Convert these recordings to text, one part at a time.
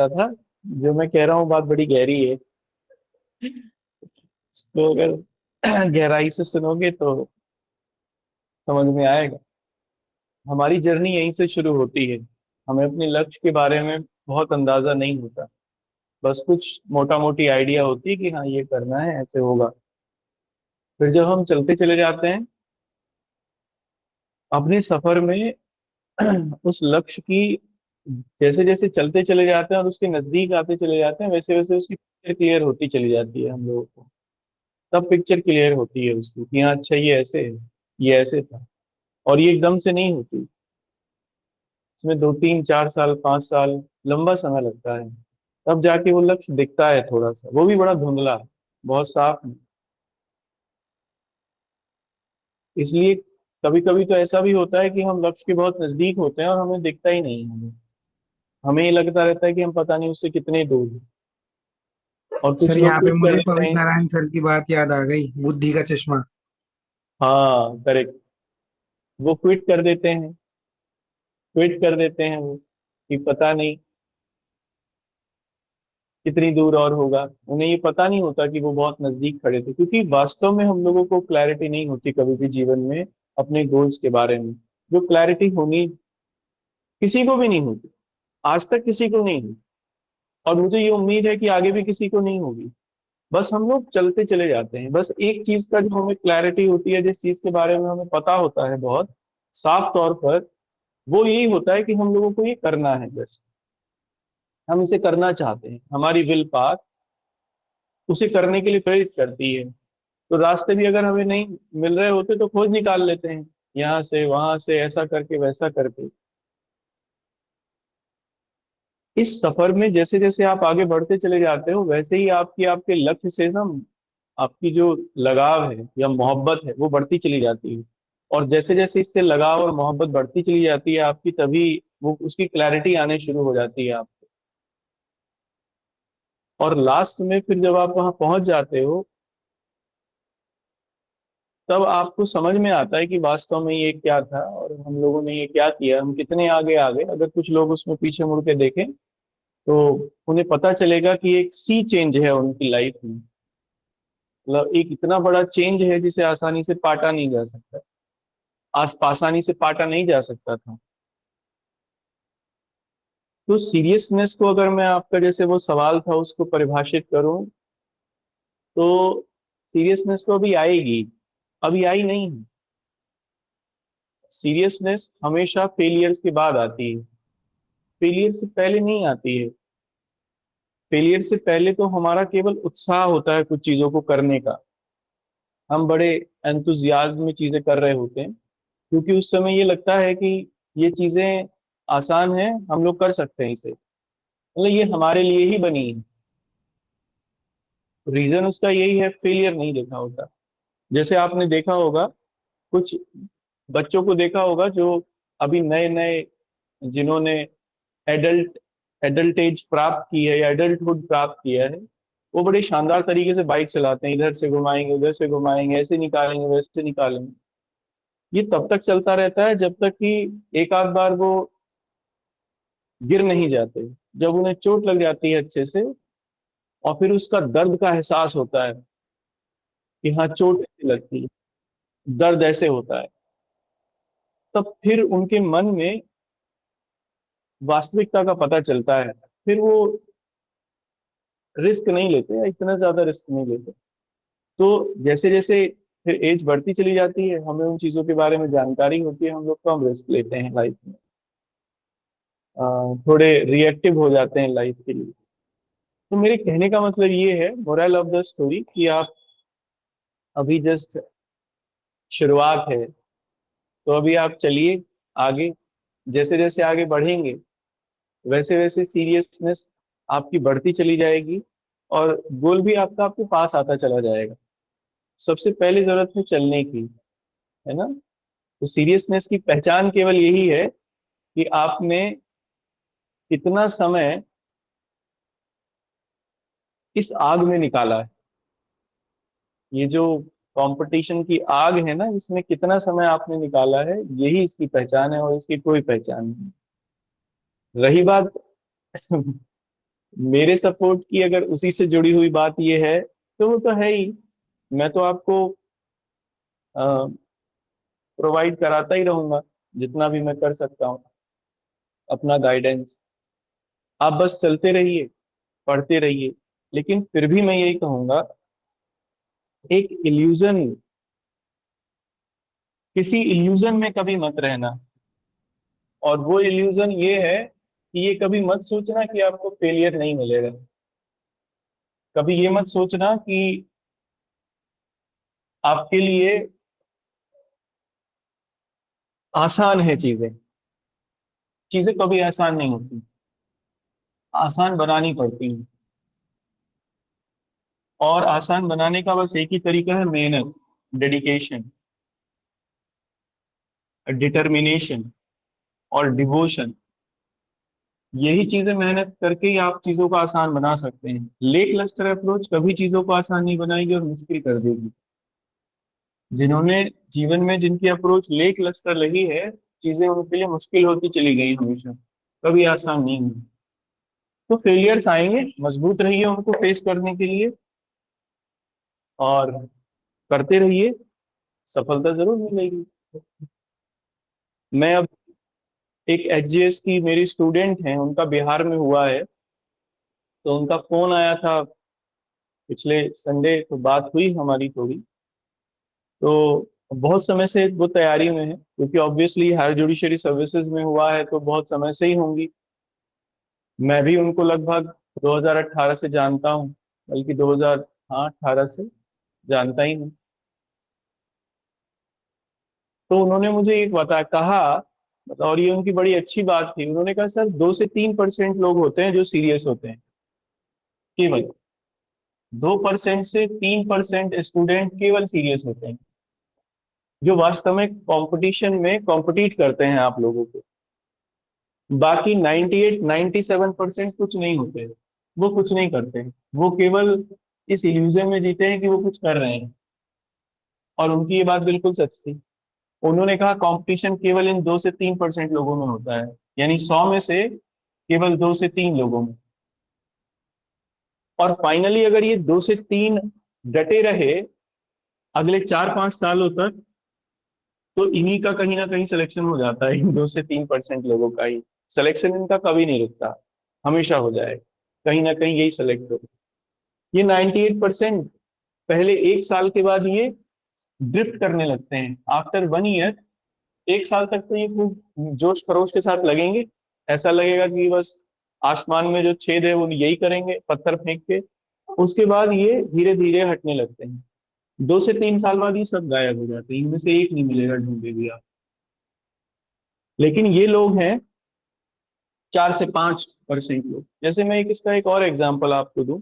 था। जो मैं कह रहा हूँ बात बड़ी गहरी है। तो अगर गहराई से सुनोगे तो समझ में आएगा। हमारी जर्नी यहीं से शुरू होती है। हमें अपने लक्ष्य के बारे में बहुत अंदाजा नहीं होता। बस कुछ मोटा मोटी आइडिया होती है कि हाँ ये करना है, ऐसे होगा। फिर जब हम चलते चले जाते हैं अपने सफर में उस लक्ष्य की, जैसे जैसे चलते चले जाते हैं और उसके नजदीक आते चले जाते हैं, वैसे वैसे उसकी पिक्चर क्लियर होती चली जाती है हम लोगों को। तब पिक्चर क्लियर होती है उसकी कि हाँ अच्छा ये ऐसे है, ये ऐसे था। और ये एकदम से नहीं होती। इसमें 2 3 4 साल 5 साल लंबा समय लगता है। तब जाके वो लक्ष्य दिखता है, थोड़ा सा वो भी बड़ा धुंधला, बहुत साफ नहीं। इसलिए कभी कभी तो ऐसा भी होता है कि हम लक्ष्य के बहुत नजदीक होते हैं और हमें दिखता ही नहीं है। हमें हमें ये लगता रहता है कि हम पता नहीं उससे कितने दूर हैं। और कुछ सर लोग यहाँ पे क्विट कर मुझे देते पवित्र हैं। नारायण सर की बात याद आ गई, बुद्धि का चश्मा। हाँ करेक्ट। वो क्विट कर देते हैं। क्विट कर देते हैं वो कि पता नहीं कितनी दूर और होगा। उन्हें ये पता नहीं होता कि वो बहुत नजदीक खड़े थे, क्योंकि वास्तव में हम लोगों को क्लैरिटी नहीं होती कभी भी जीवन में अपने गोल्स के बारे में। जो क्लैरिटी होनी किसी को भी नहीं होती, आज तक किसी को नहीं हुई, और मुझे ये उम्मीद है कि आगे भी किसी को नहीं होगी। बस हम लोग चलते चले जाते हैं। बस एक चीज का जो हमें क्लैरिटी होती है, जिस चीज के बारे में हमें पता होता है बहुत साफ तौर पर, वो यही होता है कि हम लोगों को ये करना है। बस हम इसे करना चाहते हैं। हमारी विल पावर उसे करने के लिए प्रेरित करती है। तो रास्ते भी अगर हमें नहीं मिल रहे होते तो खोज निकाल लेते हैं, यहाँ से वहां से, ऐसा करके वैसा करके। इस सफर में जैसे जैसे आप आगे बढ़ते चले जाते हो, वैसे ही आपकी आपके लक्ष्य से ना आपकी जो लगाव है या मोहब्बत है वो बढ़ती चली जाती है। और जैसे जैसे इससे लगाव और मोहब्बत बढ़ती चली जाती है आपकी, तभी वो उसकी क्लैरिटी आने शुरू हो जाती है आपको। और लास्ट में फिर जब आप वहां पहुंच जाते हो, तब आपको समझ में आता है कि वास्तव में ये क्या था और हम लोगों ने ये क्या किया, हम कितने आगे आ गए। अगर कुछ लोग उसमें पीछे मुड़ के देखें तो उन्हें पता चलेगा कि एक सी चेंज है उनकी लाइफ में। मतलब एक इतना बड़ा चेंज है जिसे आसानी से पाटा नहीं जा सकता। आसानी से पाटा नहीं जा सकता था। तो सीरियसनेस को अगर मैं आपका जैसे वो सवाल था उसको परिभाषित करूं, तो सीरियसनेस तो अभी आएगी। अभी आई नहीं है। सीरियसनेस हमेशा फेलियर्स के बाद आती है। फेलियर से पहले नहीं आती है। फेलियर से पहले तो हमारा केवल उत्साह होता है कुछ चीजों को करने का। हम बड़े एंथुजियाज्म में चीजें कर रहे होते हैं, क्योंकि उस समय ये लगता है कि ये चीजें आसान हैं, हम लोग कर सकते हैं इसे। मतलब ये हमारे लिए ही बनी है। रीजन उसका यही है, फेलियर नहीं देखा होता। जैसे आपने देखा होगा कुछ बच्चों को देखा होगा जो अभी नए नए, जिन्होंने एडल्ट एडल्ट एज प्राप्त की है या एडल्टहुड प्राप्त किया है, वो बड़े शानदार तरीके से बाइक चलाते हैं। इधर से घुमाएंगे, उधर से घुमाएंगे, ऐसे निकालेंगे, वैसे निकालेंगे। ये तब तक चलता रहता है जब तक कि एक आध बार वो गिर नहीं जाते। जब उन्हें चोट लग जाती है अच्छे से, और फिर उसका दर्द का एहसास होता है कि हाँ चोट ऐसे लगती है, दर्द ऐसे होता है, तब फिर उनके मन में वास्तविकता का पता चलता है। फिर वो रिस्क नहीं लेते, या इतना ज्यादा रिस्क नहीं लेते। तो जैसे जैसे फिर एज बढ़ती चली जाती है, हमें उन चीजों के बारे में जानकारी होती है, हम लोग कम रिस्क लेते हैं लाइफ में। अ, थोड़े रिएक्टिव हो जाते हैं लाइफ के लिए। तो मेरे कहने का मतलब ये है, मोरल ऑफ द स्टोरी, कि आप अभी जस्ट शुरुआत है। तो अभी आप चलिए आगे। जैसे जैसे आगे बढ़ेंगे वैसे वैसे सीरियसनेस आपकी बढ़ती चली जाएगी, और गोल भी आपका आपके पास आता चला जाएगा। सबसे पहले जरूरत है चलने की, है ना। तो सीरियसनेस की पहचान केवल यही है कि आपने कितना समय इस आग में निकाला है। ये जो कंपटीशन की आग है ना, इसमें कितना समय आपने निकाला है, यही इसकी पहचान है, और इसकी कोई पहचान नहीं। रही बात मेरे सपोर्ट की अगर उसी से जुड़ी हुई बात ये है, तो वो तो है ही। मैं तो आपको प्रोवाइड कराता ही रहूंगा जितना भी मैं कर सकता हूँ, अपना गाइडेंस। आप बस चलते रहिए, पढ़ते रहिए। लेकिन फिर भी मैं यही कहूंगा, एक इल्यूजन, किसी इल्यूजन में कभी मत रहना। और वो इल्यूजन ये है कि ये कभी मत सोचना कि आपको फेलियर नहीं मिलेगा। कभी ये मत सोचना कि आपके लिए आसान है चीजें। चीजें कभी आसान नहीं होती, आसान बनानी पड़ती हैं। और आसान बनाने का बस एक ही तरीका है, मेहनत, डेडिकेशन, डिटर्मिनेशन और डिवोशन। यही चीजें मेहनत करके ही आप चीजों को आसान बना सकते हैं। लेक लस्टर अप्रोच कभी चीजों को आसान नहीं बनाएगी और मुश्किल कर देगी। जिन्होंने जीवन में जिनकी अप्रोच लेक लस्टर रही है, चीजें उनके लिए मुश्किल होती चली गई हमेशा, कभी आसान नहीं हुई। तो फेलियर्स आएंगे, मजबूत रहिए उनको फेस करने के लिए, और करते रहिए, सफलता जरूर मिलेगी। मैं अब, एक एचजीएस की मेरी स्टूडेंट हैं, उनका बिहार में हुआ है, तो उनका फोन आया था पिछले संडे, तो बात हुई हमारी थोड़ी। तो बहुत समय से वो तैयारी में है, क्योंकि ऑब्वियसली हायर जुडिशरी सर्विसेज में हुआ है तो बहुत समय से ही होंगी। मैं भी उनको लगभग 2018 से जानता हूँ, बल्कि 2000, हाँ 18 से जानता ही हूँ। तो उन्होंने मुझे एक बता कहा, और ये उनकी बड़ी अच्छी बात थी। उन्होंने कहा सर 2 से 3% लोग होते हैं जो सीरियस होते हैं, केवल 2 से 3% स्टूडेंट केवल सीरियस होते हैं, जो वास्तव में कंपटीशन में कॉम्पिटिट करते हैं आप लोगों को। बाकी 98-97% कुछ नहीं होते, वो कुछ नहीं करते, वो केवल इस इल्यूजन में जीते हैं कि वो कुछ कर रहे हैं। और उनकी ये बात बिल्कुल सच थी। उन्होंने कहा कंपटीशन केवल इन 2 से 3% लोगों में होता है, यानी 100 में से केवल 2 से 3 लोगों में। और फाइनली अगर ये 2 से 3 डटे रहे अगले 4-5 सालों तक, तो इन्हीं का कहीं ना कहीं सिलेक्शन हो जाता है। इन 2 से 3% लोगों का ही सिलेक्शन, इनका कभी नहीं रुकता, हमेशा हो जाएगा, कहीं ना कहीं यही सेलेक्ट हो। ये 98% पहले 1 साल के बाद ये ड्रिफ्ट करने लगते हैं। आफ्टर 1 ईयर, 1 साल तक तो ये खूब जोश खरोश के साथ लगेंगे, ऐसा लगेगा कि बस आसमान में जो छेद है वो यही करेंगे पत्थर फेंक के। उसके बाद ये धीरे धीरे हटने लगते हैं। 2 से 3 साल बाद ये सब गायब हो जाते हैं, इनमें से एक नहीं मिलेगा, ढूंढे भी आप। लेकिन ये लोग हैं 4 से 5% लोग। जैसे मैं इसका एक और एग्जांपल आपको दूं,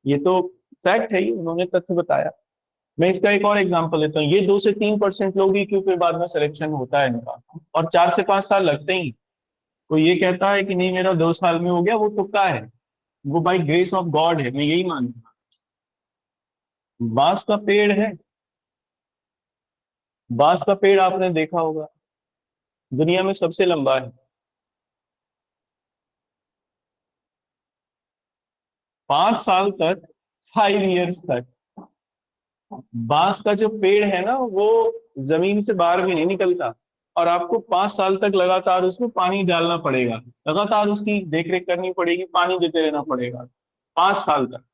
ये तो फैक्ट है, ये उन्होंने तथ्य बताया। मैं इसका एक और एग्जांपल लेता हूँ। ये 2 से 3% लोग ही क्यों फिर बाद में सिलेक्शन होता है इनका, और 4 से 5 साल लगते ही। कोई ये कहता है कि नहीं मेरा 2 साल में हो गया, वो तुक्का है, वो बाई ग्रेस ऑफ गॉड है, मैं यही मानता हूँ। बांस का पेड़ है, बांस का पेड़ आपने देखा होगा, दुनिया में सबसे लंबा है। 5 साल तक, 5 ईयर्स तक बांस का जो पेड़ है ना, वो जमीन से बाहर भी नहीं निकलता। और आपको 5 साल तक लगातार उसमें पानी डालना पड़ेगा, लगातार उसकी देखरेख करनी पड़ेगी, पानी देते रहना पड़ेगा 5 साल तक।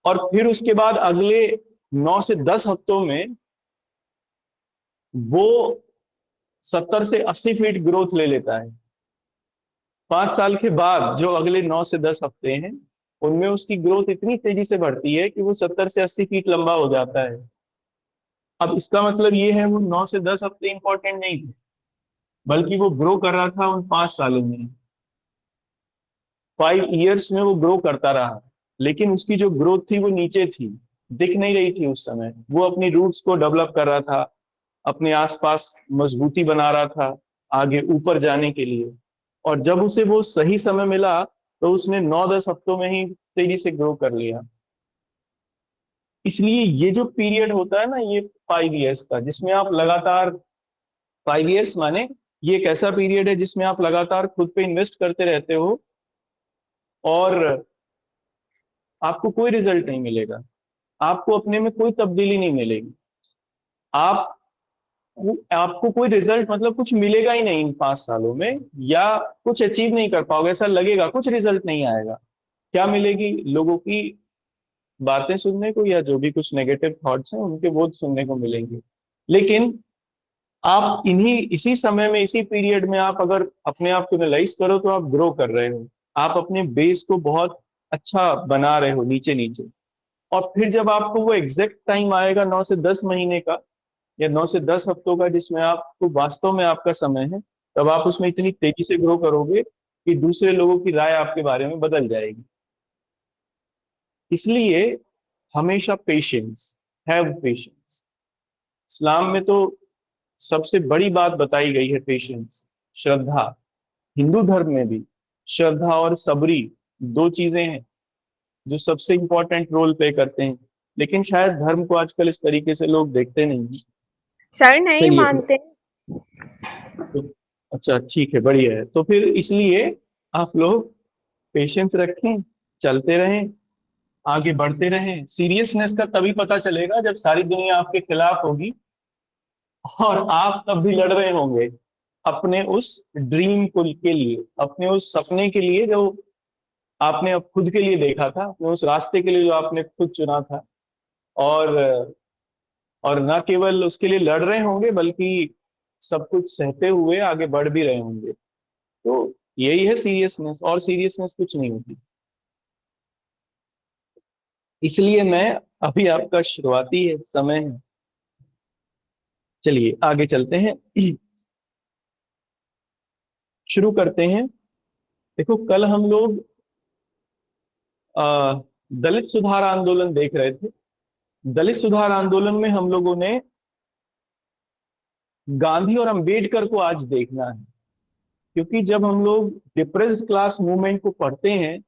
और फिर उसके बाद अगले 9 से 10 हफ्तों में वो 70 से 80 फीट ग्रोथ ले लेता है। 5 साल के बाद जो अगले 9 से 10 हफ्ते हैं, उनमें उसकी ग्रोथ इतनी तेजी से बढ़ती है कि वो 70 से 80 फीट लंबा हो जाता है। अब इसका मतलब ये है, वो 9 से 10 हफ्ते इंपॉर्टेंट नहीं थे, बल्कि वो ग्रो कर रहा था उन 5 सालों में। 5 ईयर्स में वो ग्रो करता रहा। लेकिन उसकी जो ग्रोथ थी वो नीचे थी, दिख नहीं रही थी उस समय। वो अपनी रूट्स को डेवलप कर रहा था, अपने आसपास मजबूती बना रहा था आगे ऊपर जाने के लिए। और जब उसे वो सही समय मिला, तो उसने 9-10 हफ्तों में ही तेजी से ग्रो कर लिया। इसलिए ये जो पीरियड होता है ना, ये 5 ईयर्स का, जिसमें आप लगातार, 5 ईयर्स माने ये एक ऐसा पीरियड है जिसमें आप लगातार खुद पे इन्वेस्ट करते रहते हो, और आपको कोई रिजल्ट नहीं मिलेगा, आपको अपने में कोई तब्दीली नहीं मिलेगी। आप आपको कोई रिजल्ट मतलब कुछ मिलेगा ही नहीं इन 5 सालों में, या कुछ अचीव नहीं कर पाओगे, ऐसा लगेगा, कुछ रिजल्ट नहीं आएगा। क्या मिलेगी? लोगों की बातें सुनने को, या जो भी कुछ नेगेटिव थॉट्स हैं उनके वो सुनने को मिलेंगे। लेकिन आप इन्हीं इसी समय में, इसी पीरियड में आप अगर अपने आप को एनालाइज करो तो आप ग्रो कर रहे हो, आप अपने बेस को बहुत अच्छा बना रहे हो नीचे नीचे। और फिर जब आपको वो एग्जैक्ट टाइम आएगा 9 से 10 महीने का या 9 से 10 हफ्तों का, जिसमें आपको वास्तव में आपका समय है, तब आप उसमें इतनी तेजी से ग्रो करोगे कि दूसरे लोगों की राय आपके बारे में बदल जाएगी। इसलिए हमेशा पेशेंस, हैव पेशेंस। इस्लाम में तो सबसे बड़ी बात बताई गई है पेशेंस, श्रद्धा। हिंदू धर्म में भी श्रद्धा और सबरी दो चीजें हैं जो सबसे इंपॉर्टेंट रोल प्ले करते हैं, लेकिन शायद धर्म को आजकल इस तरीके से लोग देखते नहीं हैं। सर नहीं चलिए तो, मानते। तो अच्छा ठीक है, बढ़िया है। तो फिर इसलिए आप लोग पेशेंस रखें, चलते रहें, आगे बढ़ते रहें। सीरियसनेस का तभी पता चलेगा जब सारी दुनिया आपके खिलाफ होगी और आप तब भी लड़ रहे होंगे अपने उस ड्रीम को के लिए, अपने उस सपने के लिए जो आपने अब खुद के लिए देखा था, अपने उस रास्ते के लिए जो आपने खुद चुना था। और और ना केवल उसके लिए लड़ रहे होंगे, बल्कि सब कुछ सहते हुए आगे बढ़ भी रहे होंगे। तो यही है सीरियसनेस, और सीरियसनेस कुछ नहीं होती। इसलिए मैं, अभी आपका शुरुआती है समय है, चलिए आगे चलते हैं। शुरू करते हैं। देखो, कल हम लोग आ, दलित सुधार आंदोलन देख रहे थे। दलित सुधार आंदोलन में हम लोगों ने गांधी और अंबेडकर को आज देखना है, क्योंकि जब हम लोग डिप्रेस्ड क्लास मूवमेंट को पढ़ते हैं,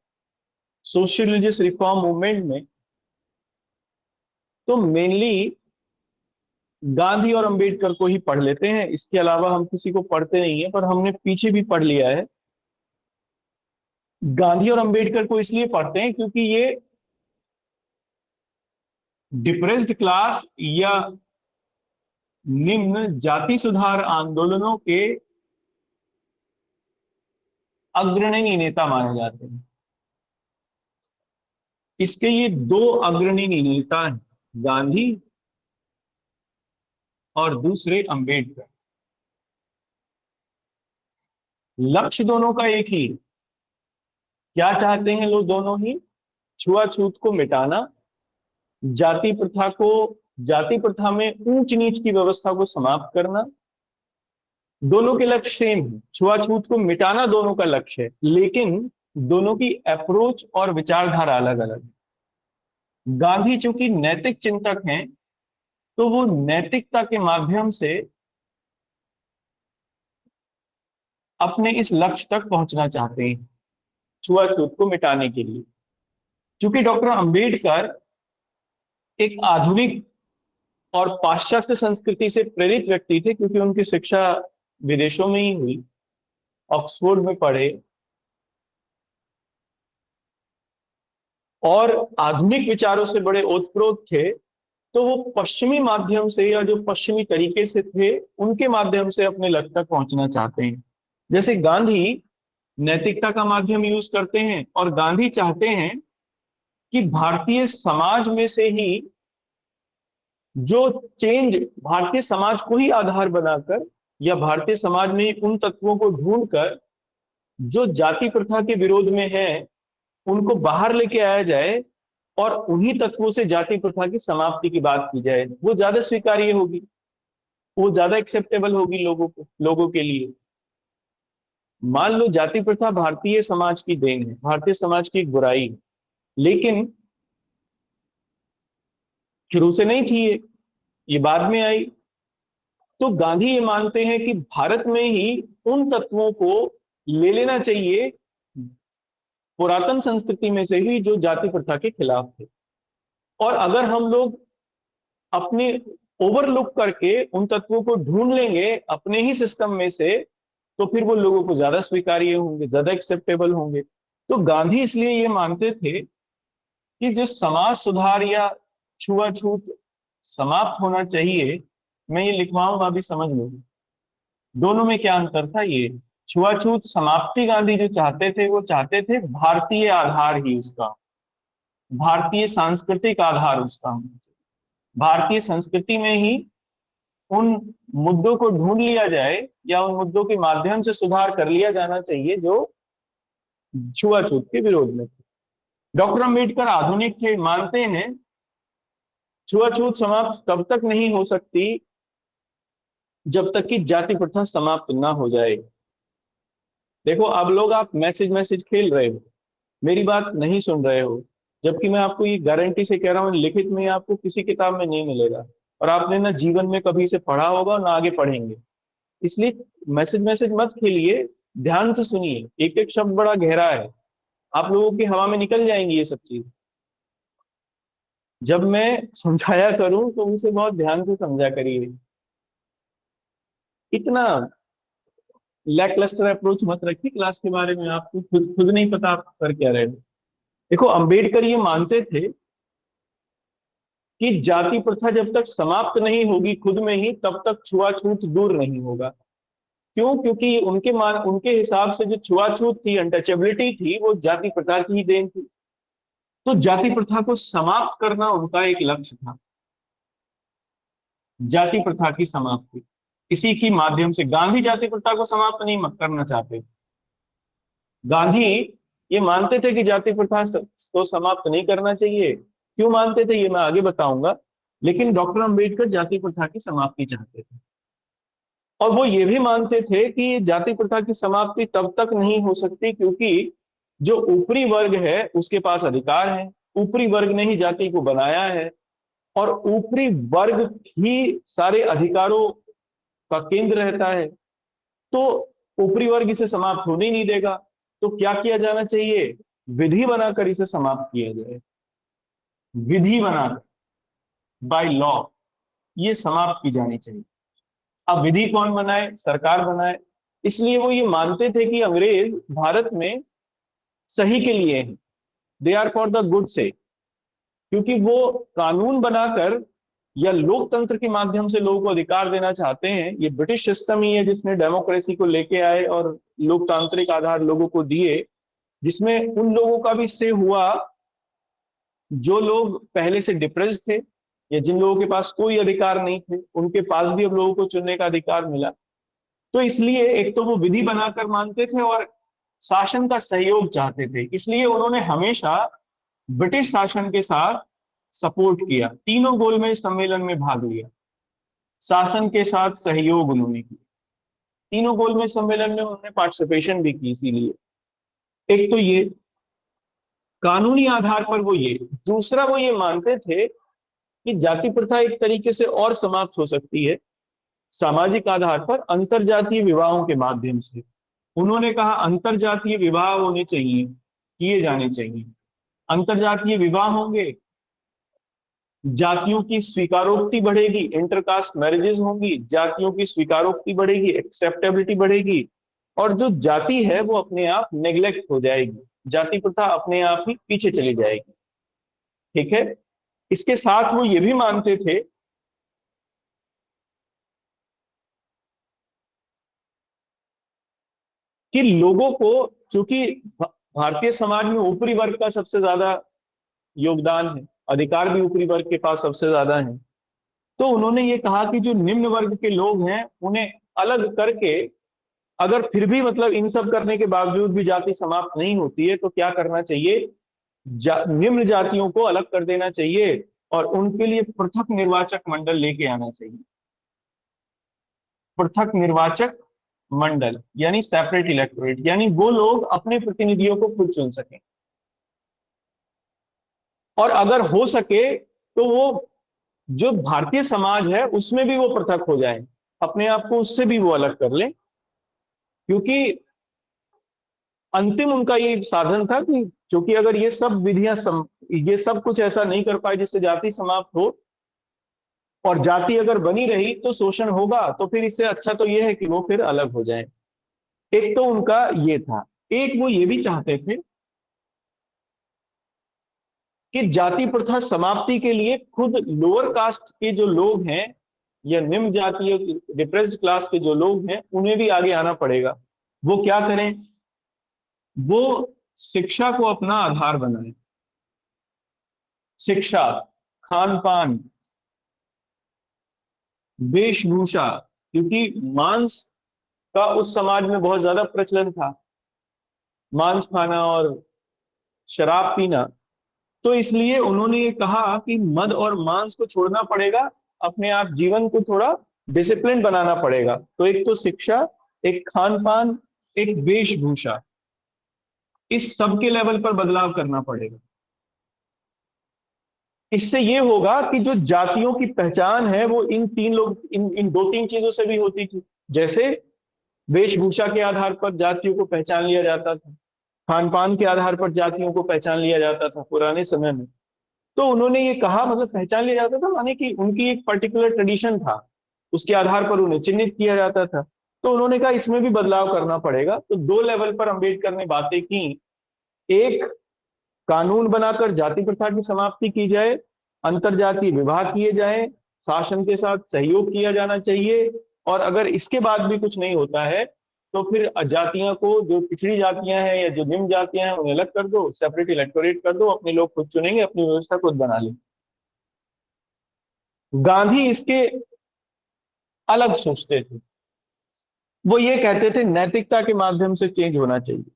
सोशल रिलीजियस रिफॉर्म मूवमेंट में, तो मेनली गांधी और अंबेडकर को ही पढ़ लेते हैं। इसके अलावा हम किसी को पढ़ते नहीं है, पर हमने पीछे भी पढ़ लिया है। गांधी और अंबेडकर को इसलिए पढ़ते हैं क्योंकि ये डिप्रेस्ड क्लास या निम्न जाति सुधार आंदोलनों के अग्रणी नेता माने जाते हैं। इसके ये दो अग्रणी नेता हैं, गांधी और दूसरे अंबेडकर। लक्ष्य दोनों का एक ही, क्या चाहते हैं लोग दोनों ही? छुआछूत को मिटाना, जाति प्रथा को, जाति प्रथा में ऊंच नीच की व्यवस्था को समाप्त करना। दोनों के लक्ष्य सेम है, छुआछूत को मिटाना दोनों का लक्ष्य है, लेकिन दोनों की अप्रोच और विचारधारा अलग अलग है। गांधी चूंकि नैतिक चिंतक हैं, तो वो नैतिकता के माध्यम से अपने इस लक्ष्य तक पहुंचना चाहते हैं, छुआछूत को मिटाने के लिए। चूंकि डॉक्टर अंबेडकर एक आधुनिक और पाश्चात्य संस्कृति से प्रेरित व्यक्ति थे, क्योंकि उनकी शिक्षा विदेशों में ही हुई, ऑक्सफोर्ड में पढ़े, और आधुनिक विचारों से बड़े ओतप्रोत थे। तो वो पश्चिमी माध्यम से, या जो पश्चिमी तरीके से थे, उनके माध्यम से अपने लक्ष्य तक पहुंचना चाहते हैं। जैसे गांधी नैतिकता का माध्यम यूज करते हैं, और गांधी चाहते हैं कि भारतीय समाज में से ही जो चेंज, भारतीय समाज को ही आधार बनाकर, या भारतीय समाज में उन तत्वों को ढूंढकर जो जाति प्रथा के विरोध में है, उनको बाहर लेके आया जाए, और उन्हीं तत्वों से जाति प्रथा की समाप्ति की बात की जाए। वो ज्यादा स्वीकार्य होगी, वो ज्यादा एक्सेप्टेबल होगी लोगों के लिए। मान लो जाति प्रथा भारतीय समाज की देन है, भारतीय समाज की एक बुराई है, लेकिन शुरू से नहीं थी ये बाद में आई। तो गांधी ये मानते हैं कि भारत में ही उन तत्वों को ले लेना चाहिए, पुरातन संस्कृति में से ही, जो जाति प्रथा के खिलाफ थे। और अगर हम लोग अपने ओवरलुक करके उन तत्वों को ढूंढ लेंगे अपने ही सिस्टम में से, तो फिर वो लोगों को ज्यादा स्वीकार्य होंगे, ज्यादा एक्सेप्टेबल होंगे। तो गांधी इसलिए ये मानते थे कि जो समाज सुधार या छुआछूत समाप्त होना चाहिए, मैं ये लिखवाऊंगा, अभी समझ लो दोनों में क्या अंतर था। ये छुआछूत समाप्ति गांधी जो चाहते थे, वो चाहते थे भारतीय आधार ही उसका, भारतीय सांस्कृतिक आधार उसका होना चाहिए। भारतीय संस्कृति में ही उन मुद्दों को ढूंढ लिया जाए या उन मुद्दों के माध्यम से सुधार कर लिया जाना चाहिए जो छुआछूत के विरोध में थे। डॉक्टर अंबेडकर आधुनिक थे, मानते हैं छुआछूत समाप्त तब तक नहीं हो सकती जब तक कि जाति प्रथा समाप्त ना हो जाए। देखो अब लोग, आप मैसेज मैसेज खेल रहे हो, मेरी बात नहीं सुन रहे हो, जबकि मैं आपको ये गारंटी से कह रहा हूँ लिखित में आपको किसी किताब में नहीं मिलेगा, और आपने ना जीवन में कभी इसे पढ़ा होगा ना आगे पढ़ेंगे। इसलिए मैसेज मैसेज मत खेलिए, ध्यान से सुनिए, एक एक शब्द बड़ा गहरा है, आप लोगों की हवा में निकल जाएंगी ये सब चीज। जब मैं समझाया करूं तो उसे बहुत ध्यान से समझा करिए, इतना लैकलस्टर अप्रोच मत रखिए क्लास के बारे में, आपको खुद खुद नहीं पता आप कर क्या रहे हो। देखो अंबेडकर ये मानते थे कि जाति प्रथा जब तक समाप्त नहीं होगी खुद में ही, तब तक छुआछूत दूर नहीं होगा। क्यों? क्योंकि उनके हिसाब से जो छुआछूत थी, अनटचेबिलिटी थी, वो जाति प्रथा की ही देन थी। तो जाति प्रथा को समाप्त करना उनका एक लक्ष्य था, जाति प्रथा की समाप्ति। इसी की माध्यम से गांधी जाति प्रथा को समाप्त नहीं करना चाहते। गांधी ये मानते थे कि जाति प्रथा को समाप्त नहीं करना चाहिए। क्यों मानते थे ये मैं आगे बताऊंगा, लेकिन डॉक्टर अंबेडकर जाति प्रथा की समाप्ति चाहते थे। और वो ये भी मानते थे कि जाति प्रथा की समाप्ति तब तक नहीं हो सकती क्योंकि जो ऊपरी वर्ग है उसके पास अधिकार है, ऊपरी वर्ग ने ही जाति को बनाया है, और ऊपरी वर्ग ही सारे अधिकारों का केंद्र रहता है। तो ऊपरी वर्ग इसे समाप्त होने नहीं देगा। तो क्या किया जाना चाहिए? विधि बनाकर इसे समाप्त किया जाए, विधि बनाकर, बाय लॉ ये समाप्त की जानी चाहिए। अब विधि कौन बनाए? सरकार बनाए। इसलिए वो ये मानते थे कि अंग्रेज भारत में सही के लिए हैं, they are for the good से, क्योंकि वो कानून बनाकर या लोकतंत्र के माध्यम से लोगों को अधिकार देना चाहते हैं। ये ब्रिटिश सिस्टम ही है जिसने डेमोक्रेसी को लेके आए और लोकतांत्रिक आधार लोगों को दिए, जिसमें उन लोगों का भी से हुआ जो लोग पहले से डिप्रेस्ड थे या जिन लोगों के पास कोई अधिकार नहीं थे, उनके पास भी अब लोगों को चुनने का अधिकार मिला। तो इसलिए एक तो वो विधि बनाकर मानते थे और शासन का सहयोग चाहते थे, इसलिए उन्होंने हमेशा ब्रिटिश शासन के साथ सपोर्ट किया, तीनों गोलमेज सम्मेलन में भाग लिया, शासन के साथ सहयोग उन्होंने किया, तीनों गोलमेज सम्मेलन में उन्होंने पार्टिसिपेशन भी की। इसीलिए एक तो ये कानूनी आधार पर वो ये, दूसरा वो ये मानते थे कि जाति प्रथा एक तरीके से और समाप्त हो सकती है सामाजिक आधार पर, अंतरजातीय विवाहों के माध्यम से। उन्होंने कहा अंतरजातीय विवाह होने चाहिए, किए जाने चाहिए। अंतरजातीय विवाह होंगे, जातियों की स्वीकारोक्ति बढ़ेगी, इंटरकास्ट मैरिजेस होंगी, जातियों की स्वीकारोक्ति बढ़ेगी, एक्सेप्टेबिलिटी बढ़ेगी, और जो जाति है वो अपने आप नेग्लेक्ट हो जाएगी, जाति प्रथा अपने आप ही पीछे चली जाएगी। ठीक है। इसके साथ वो ये भी मानते थे कि लोगों को, चूंकि भारतीय समाज में ऊपरी वर्ग का सबसे ज्यादा योगदान है, अधिकार भी ऊपरी वर्ग के पास सबसे ज्यादा है, तो उन्होंने ये कहा कि जो निम्न वर्ग के लोग हैं उन्हें अलग करके, अगर फिर भी मतलब इन सब करने के बावजूद भी जाति समाप्त नहीं होती है तो क्या करना चाहिए? निम्न जातियों को अलग कर देना चाहिए और उनके लिए पृथक निर्वाचक मंडल लेके आना चाहिए। पृथक निर्वाचक मंडल यानी सेपरेट इलेक्टोरेट, यानी वो लोग अपने प्रतिनिधियों को खुद चुन सकें, और अगर हो सके तो वो जो भारतीय समाज है उसमें भी वो पृथक हो जाए, अपने आप को उससे भी वो अलग कर ले। क्योंकि अंतिम उनका ये साधन था कि क्योंकि अगर ये सब विधियां ये सब कुछ ऐसा नहीं कर पाए जिससे जाति समाप्त हो, और जाति अगर बनी रही तो शोषण होगा, तो फिर इससे अच्छा तो ये है कि वो फिर अलग हो जाए। एक तो उनका ये था। एक वो ये भी चाहते थे कि जाति प्रथा समाप्ति के लिए खुद लोअर कास्ट के जो लोग हैं या निम्न जातीय डिप्रेस्ड क्लास के जो लोग हैं उन्हें भी आगे आना पड़ेगा। वो क्या करें? वो शिक्षा को अपना आधार बनाएं। शिक्षा, खान पान, वेशभूषा, क्योंकि मांस का उस समाज में बहुत ज्यादा प्रचलन था, मांस खाना और शराब पीना। तो इसलिए उन्होंने ये कहा कि मद और मांस को छोड़ना पड़ेगा, अपने आप जीवन को थोड़ा डिसिप्लिन बनाना पड़ेगा। तो एक तो शिक्षा, एक खान पान, एक वेशभूषा, इस सब के लेवल पर बदलाव करना पड़ेगा। इससे ये होगा कि जो जातियों की पहचान है वो इन तीन लोग इन दो तीन चीजों से भी होती थी। जैसे वेशभूषा के आधार पर जातियों को पहचान लिया जाता था, खान पान के आधार पर जातियों को पहचान लिया जाता था पुराने समय में। तो उन्होंने ये कहा, मतलब पहचान लिया जाता था माने कि उनकी एक पर्टिकुलर ट्रेडिशन था, उसके आधार पर उन्हें चिन्हित किया जाता था। तो उन्होंने कहा इसमें भी बदलाव करना पड़ेगा। तो दो लेवल पर अंबेडकर ने बातें की। एक, कानून बनाकर जाति प्रथा की समाप्ति की जाए, अंतरजातीय विवाह किए जाए, शासन के साथ सहयोग किया जाना चाहिए। और अगर इसके बाद भी कुछ नहीं होता है तो फिर जातियां को, जो पिछड़ी जातियां हैं या जो निम्न जातियां हैं, उन्हें अलग कर दो, सेपरेट इलेक्टोरेट कर दो, अपने लोग खुद चुनेंगे, अपनी व्यवस्था खुद बना लेंगे। गांधी इसके अलग सोचते थे। वो ये कहते थे नैतिकता के माध्यम से चेंज होना चाहिए।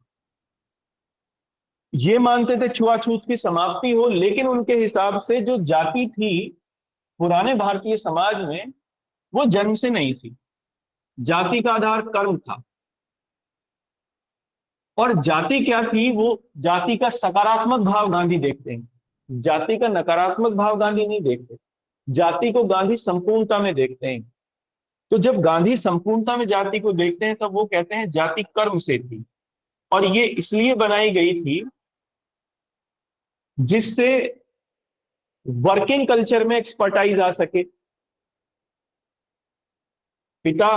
ये मानते थे छुआछूत की समाप्ति हो, लेकिन उनके हिसाब से जो जाति थी पुराने भारतीय समाज में, वो जन्म से नहीं थी। जाति का आधार कर्म था। और जाति क्या थी? वो जाति का सकारात्मक भाव गांधी देखते हैं, जाति का नकारात्मक भाव गांधी नहीं देखते। जाति को गांधी संपूर्णता में देखते हैं। तो जब गांधी संपूर्णता में जाति को देखते हैं तब वो कहते हैं जाति कर्म से थी, और ये इसलिए बनाई गई थी जिससे वर्किंग कल्चर में एक्सपर्टाइज आ सके। पिता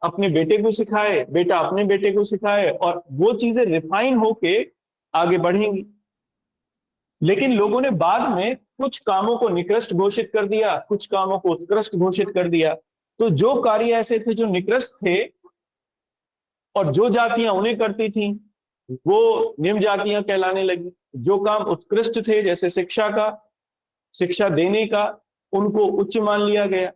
अपने बेटे को सिखाए, बेटा अपने बेटे को सिखाए, और वो चीजें रिफाइन होके आगे बढ़ेंगी। लेकिन लोगों ने बाद में कुछ कामों को निकृष्ट घोषित कर दिया, कुछ कामों को उत्कृष्ट घोषित कर दिया। तो जो कार्य ऐसे थे जो निकृष्ट थे और जो जातियां उन्हें करती थी वो निम्न जातियां कहलाने लगी। जो काम उत्कृष्ट थे, जैसे शिक्षा का, शिक्षा देने का, उनको उच्च मान लिया गया।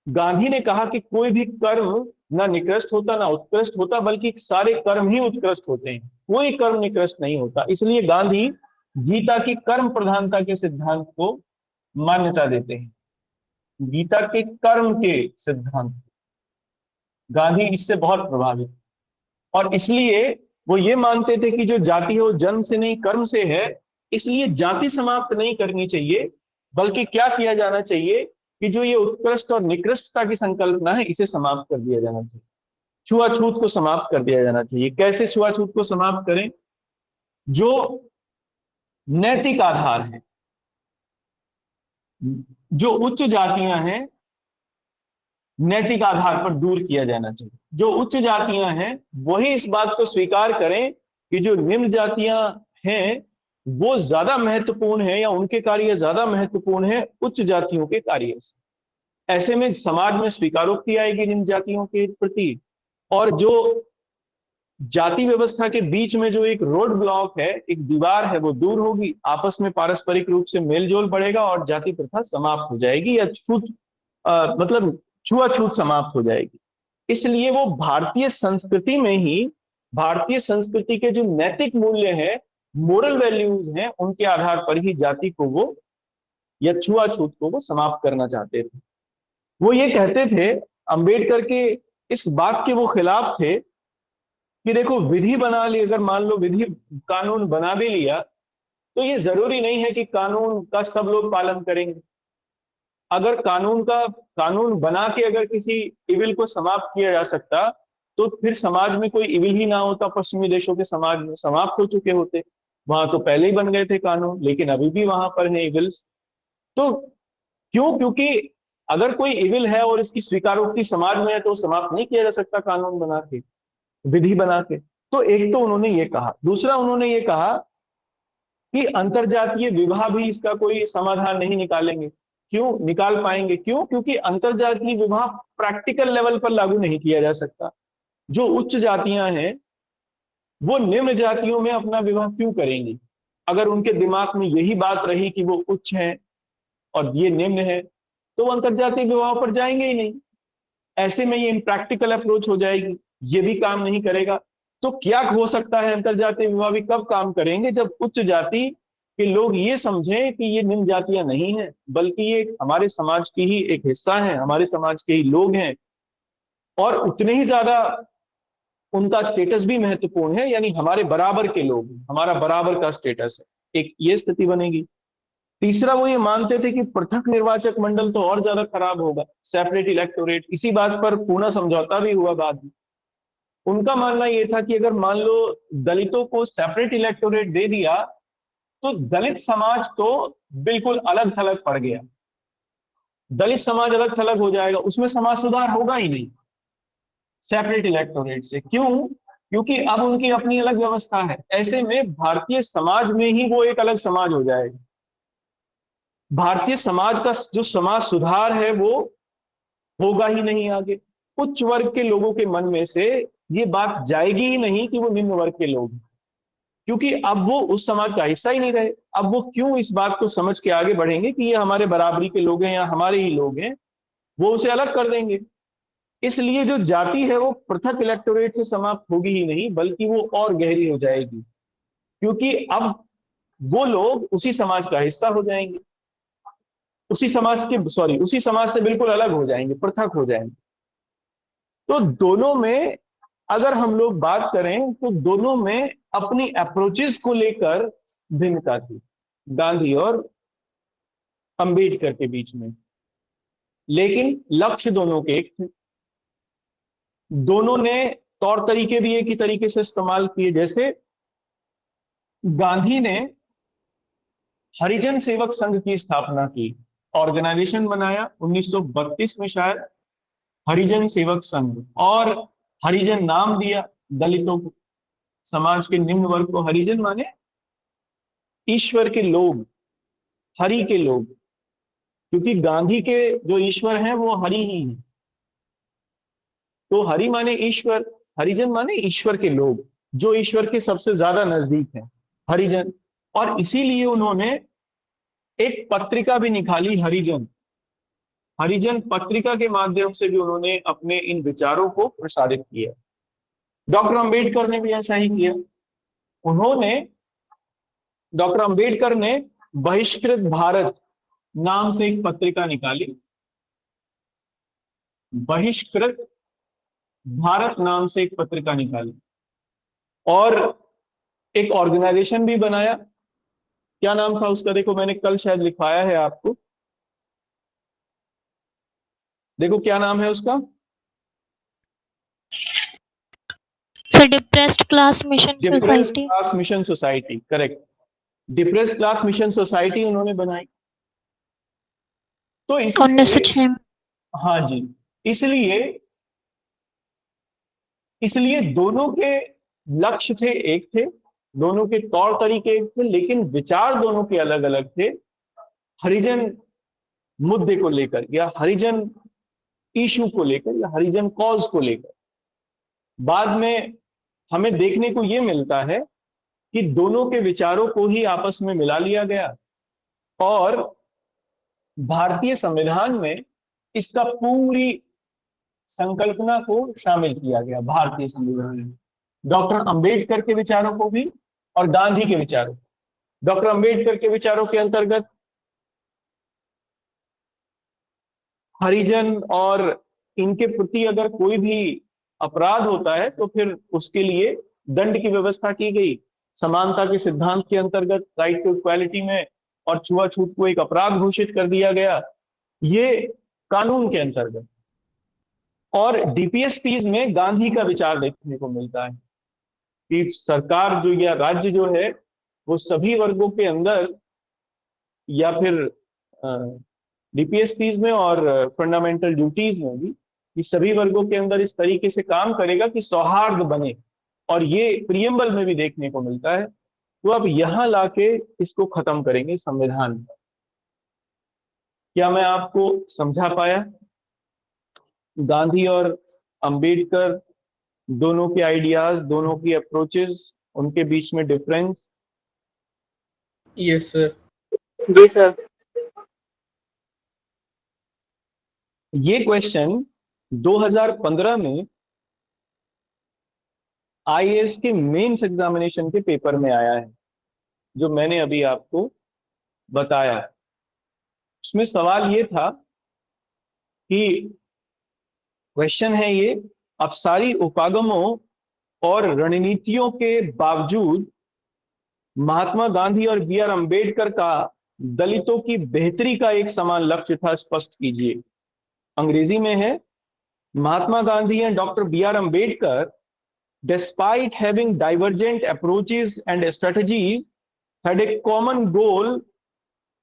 गांधी ने कहा कि कोई भी कर्म ना निकृष्ट होता ना उत्कृष्ट होता, बल्कि सारे कर्म ही उत्कृष्ट होते हैं, कोई कर्म निकृष्ट नहीं होता। इसलिए गांधी गीता की कर्म प्रधानता के सिद्धांत को मान्यता देते हैं। गीता के कर्म के सिद्धांत, गांधी इससे बहुत प्रभावित। और इसलिए वो ये मानते थे कि जो जाति है वो जन्म से नहीं कर्म से है। इसलिए जाति समाप्त नहीं करनी चाहिए, बल्कि क्या किया जाना चाहिए कि जो ये उत्कृष्ट और निकृष्टता की संकल्पना है इसे समाप्त कर दिया जाना चाहिए। छुआछूत को समाप्त कर दिया जाना चाहिए। कैसे छुआछूत को समाप्त करें? जो नैतिक आधार है, जो उच्च जातियां हैं, नैतिक आधार पर दूर किया जाना चाहिए। जो उच्च जातियां हैं वही इस बात को स्वीकार करें कि जो निम्न जातियां हैं वो ज्यादा महत्वपूर्ण है या उनके कार्य ज्यादा महत्वपूर्ण है उच्च जातियों के कार्य से। ऐसे में समाज में स्वीकारोक्ति आएगी निम्न जातियों के प्रति। और जो जाति व्यवस्था के बीच में जो एक रोड ब्लॉक है, एक दीवार है, वो दूर होगी, आपस में पारस्परिक रूप से मेलजोल बढ़ेगा और जाति प्रथा समाप्त हो जाएगी, या मतलब छुआछूत समाप्त हो जाएगी। इसलिए वो भारतीय संस्कृति में ही, भारतीय संस्कृति के जो नैतिक मूल्य हैं, मोरल वैल्यूज हैं, उनके आधार पर ही जाति को वो या छुआछूत को वो समाप्त करना चाहते थे। वो ये कहते थे, अंबेडकर के इस बात के वो खिलाफ थे कि देखो विधि बना ली, अगर मान लो विधि कानून बना भी लिया तो ये जरूरी नहीं है कि कानून का सब लोग पालन करेंगे। अगर कानून बना के अगर किसी इविल को समाप्त किया जा सकता तो फिर समाज में कोई इविल ही ना होता। पश्चिमी देशों के समाज में समाप्त हो चुके होते, वहां तो पहले ही बन गए थे कानून, लेकिन अभी भी वहां पर है इविल्स। तो क्यों? क्योंकि अगर कोई इविल है और इसकी स्वीकारोक्ति समाज में है तो समाप्त नहीं किया जा सकता कानून बना के, विधि बना के। तो एक तो उन्होंने ये कहा। दूसरा उन्होंने ये कहा कि अंतरजातीय विवाह भी इसका कोई समाधान नहीं निकालेंगे। क्यों निकाल पाएंगे? क्यों? क्योंकि अंतरजातीय विवाह प्रैक्टिकल लेवल पर लागू नहीं किया जा सकता। जो उच्च जातियां हैं वो निम्न जातियों में अपना विवाह क्यों करेंगी? अगर उनके दिमाग में यही बात रही कि वो उच्च हैं और ये निम्न है, तो वो अंतरजातीय विवाह पर जाएंगे ही नहीं। ऐसे में ये इम्प्रैक्टिकल अप्रोच हो जाएगी, ये भी काम नहीं करेगा। तो क्या हो सकता है? अंतरजातीय विवाह भी कब काम करेंगे? जब उच्च जाति के लोग ये समझें कि ये निम्न जातियां नहीं है, बल्कि ये हमारे समाज की ही एक हिस्सा है, हमारे समाज के ही लोग हैं, और उतने ही ज्यादा उनका स्टेटस भी महत्वपूर्ण है, यानी हमारे बराबर के लोग, हमारा बराबर का स्टेटस है। एक ये स्थिति बनेगी। तीसरा, वो ये मानते थे कि पृथक निर्वाचक मंडल तो और ज्यादा खराब होगा, सेपरेट इलेक्टोरेट। इसी बात पर पूना समझौता भी हुआ बाद में। उनका मानना यह था कि अगर मान लो दलितों को सेपरेट इलेक्टोरेट दे दिया, तो दलित समाज तो बिल्कुल अलग थलग पड़ गया। दलित समाज अलग थलग हो जाएगा, उसमें समाज सुधार होगा ही नहीं सेपरेट इलेक्टोरेट से। क्यों? क्योंकि अब उनकी अपनी अलग व्यवस्था है। ऐसे में भारतीय समाज में ही वो एक अलग समाज हो जाएगा। भारतीय समाज का जो समाज सुधार है वो होगा ही नहीं आगे। उच्च वर्ग के लोगों के मन में से ये बात जाएगी ही नहीं कि वो निम्न वर्ग के लोग हैं, क्योंकि अब वो उस समाज का हिस्सा ही नहीं रहे। अब वो क्यों इस बात को समझ के आगे बढ़ेंगे कि ये हमारे बराबरी के लोग हैं या हमारे ही लोग हैं? वो उसे अलग कर देंगे। इसलिए जो जाति है वो पृथक इलेक्टोरेट से समाप्त होगी ही नहीं, बल्कि वो और गहरी हो जाएगी, क्योंकि अब वो लोग उसी समाज का हिस्सा हो जाएंगे, उसी समाज से बिल्कुल अलग हो जाएंगे, पृथक हो जाएंगे। तो दोनों में अगर हम लोग बात करें तो दोनों में अपनी अप्रोचेस को लेकर भिन्नता थी, गांधी और अंबेडकर के बीच में। लेकिन लक्ष्य दोनों के एक थे। दोनों ने तौर तरीके भी एक ही तरीके से इस्तेमाल किए। जैसे गांधी ने हरिजन सेवक संघ की स्थापना की, ऑर्गेनाइजेशन बनाया 1932 में शायद, हरिजन सेवक संघ। और हरिजन नाम दिया दलितों को, समाज के निम्न वर्ग को। हरिजन माने ईश्वर के लोग, हरि के लोग, क्योंकि गांधी के जो ईश्वर हैं वो हरि ही हैं। तो हरि माने ईश्वर, हरिजन माने ईश्वर के लोग, जो ईश्वर के सबसे ज्यादा नजदीक हैं, हरिजन। और इसीलिए उन्होंने एक पत्रिका भी निकाली, हरिजन। हरिजन पत्रिका के माध्यम से भी उन्होंने अपने इन विचारों को प्रसारित किया। डॉक्टर अंबेडकर ने भी ऐसा ही किया। उन्होंने, डॉक्टर अंबेडकर ने बहिष्कृत भारत नाम से एक पत्रिका निकाली, बहिष्कृत भारत नाम से एक पत्रिका निकाली, और एक ऑर्गेनाइजेशन भी बनाया। क्या नाम था उसका? देखो मैंने कल शायद लिखवाया है आपको, देखो क्या नाम है उसका। Sir depressed class mission depressed society. Class mission society, correct. Depressed class mission society उन्होंने बनाई। तो इसलिए, 1906 में। हाँ जी, इसलिए इसलिए दोनों के लक्ष्य थे, एक थे, दोनों के तौर तरीके एक थे, लेकिन विचार दोनों के अलग अलग थे। हरिजन मुद्दे को लेकर, या हरिजन इशू को लेकर, या हरिजन कॉज को लेकर। बाद में हमें देखने को यह मिलता है कि दोनों के विचारों को ही आपस में मिला लिया गया, और भारतीय संविधान में इसका पूरी संकल्पना को शामिल किया गया, भारतीय संविधान में, डॉक्टर अंबेडकर के विचारों को भी और गांधी के विचारों। डॉक्टर अंबेडकर के विचारों के अंतर्गत हरिजन और इनके प्रति अगर कोई भी अपराध होता है तो फिर उसके लिए दंड की व्यवस्था की गई। समानता के सिद्धांत के अंतर्गत राइट टू इक्वालिटी में, और छुआछूत को एक अपराध घोषित कर दिया गया, ये कानून के अंतर्गत। और डीपीएसपीज में गांधी का विचार देखने को मिलता है कि सरकार जो, या राज्य जो है, वो सभी वर्गों के अंदर, या फिर डीपीएसपीज में और फंडामेंटल ड्यूटीज में भी, कि सभी वर्गों के अंदर इस तरीके से काम करेगा कि सौहार्द बने। और ये प्रियम्बल में भी देखने को मिलता है तो अब यहां लाके इसको खत्म करेंगे संविधान पर। क्या मैं आपको समझा पाया? गांधी और अंबेडकर दोनों के आइडियाज, दोनों की अप्रोचेस, उनके बीच में डिफरेंस। Yes sir. जी सर। ये क्वेश्चन 2015 में आईएएस के मेंस एग्जामिनेशन के पेपर में आया है, जो मैंने अभी आपको बताया। उसमें सवाल ये था कि क्वेश्चन है ये, अब सारी उपागमों और रणनीतियों के बावजूद महात्मा गांधी और बी आर अम्बेडकर का दलितों की बेहतरी का एक समान लक्ष्य था, स्पष्ट कीजिए। अंग्रेजी में है, Mahatma Gandhi and doctor B R Ambedkar despite having divergent approaches and strategies had a common goal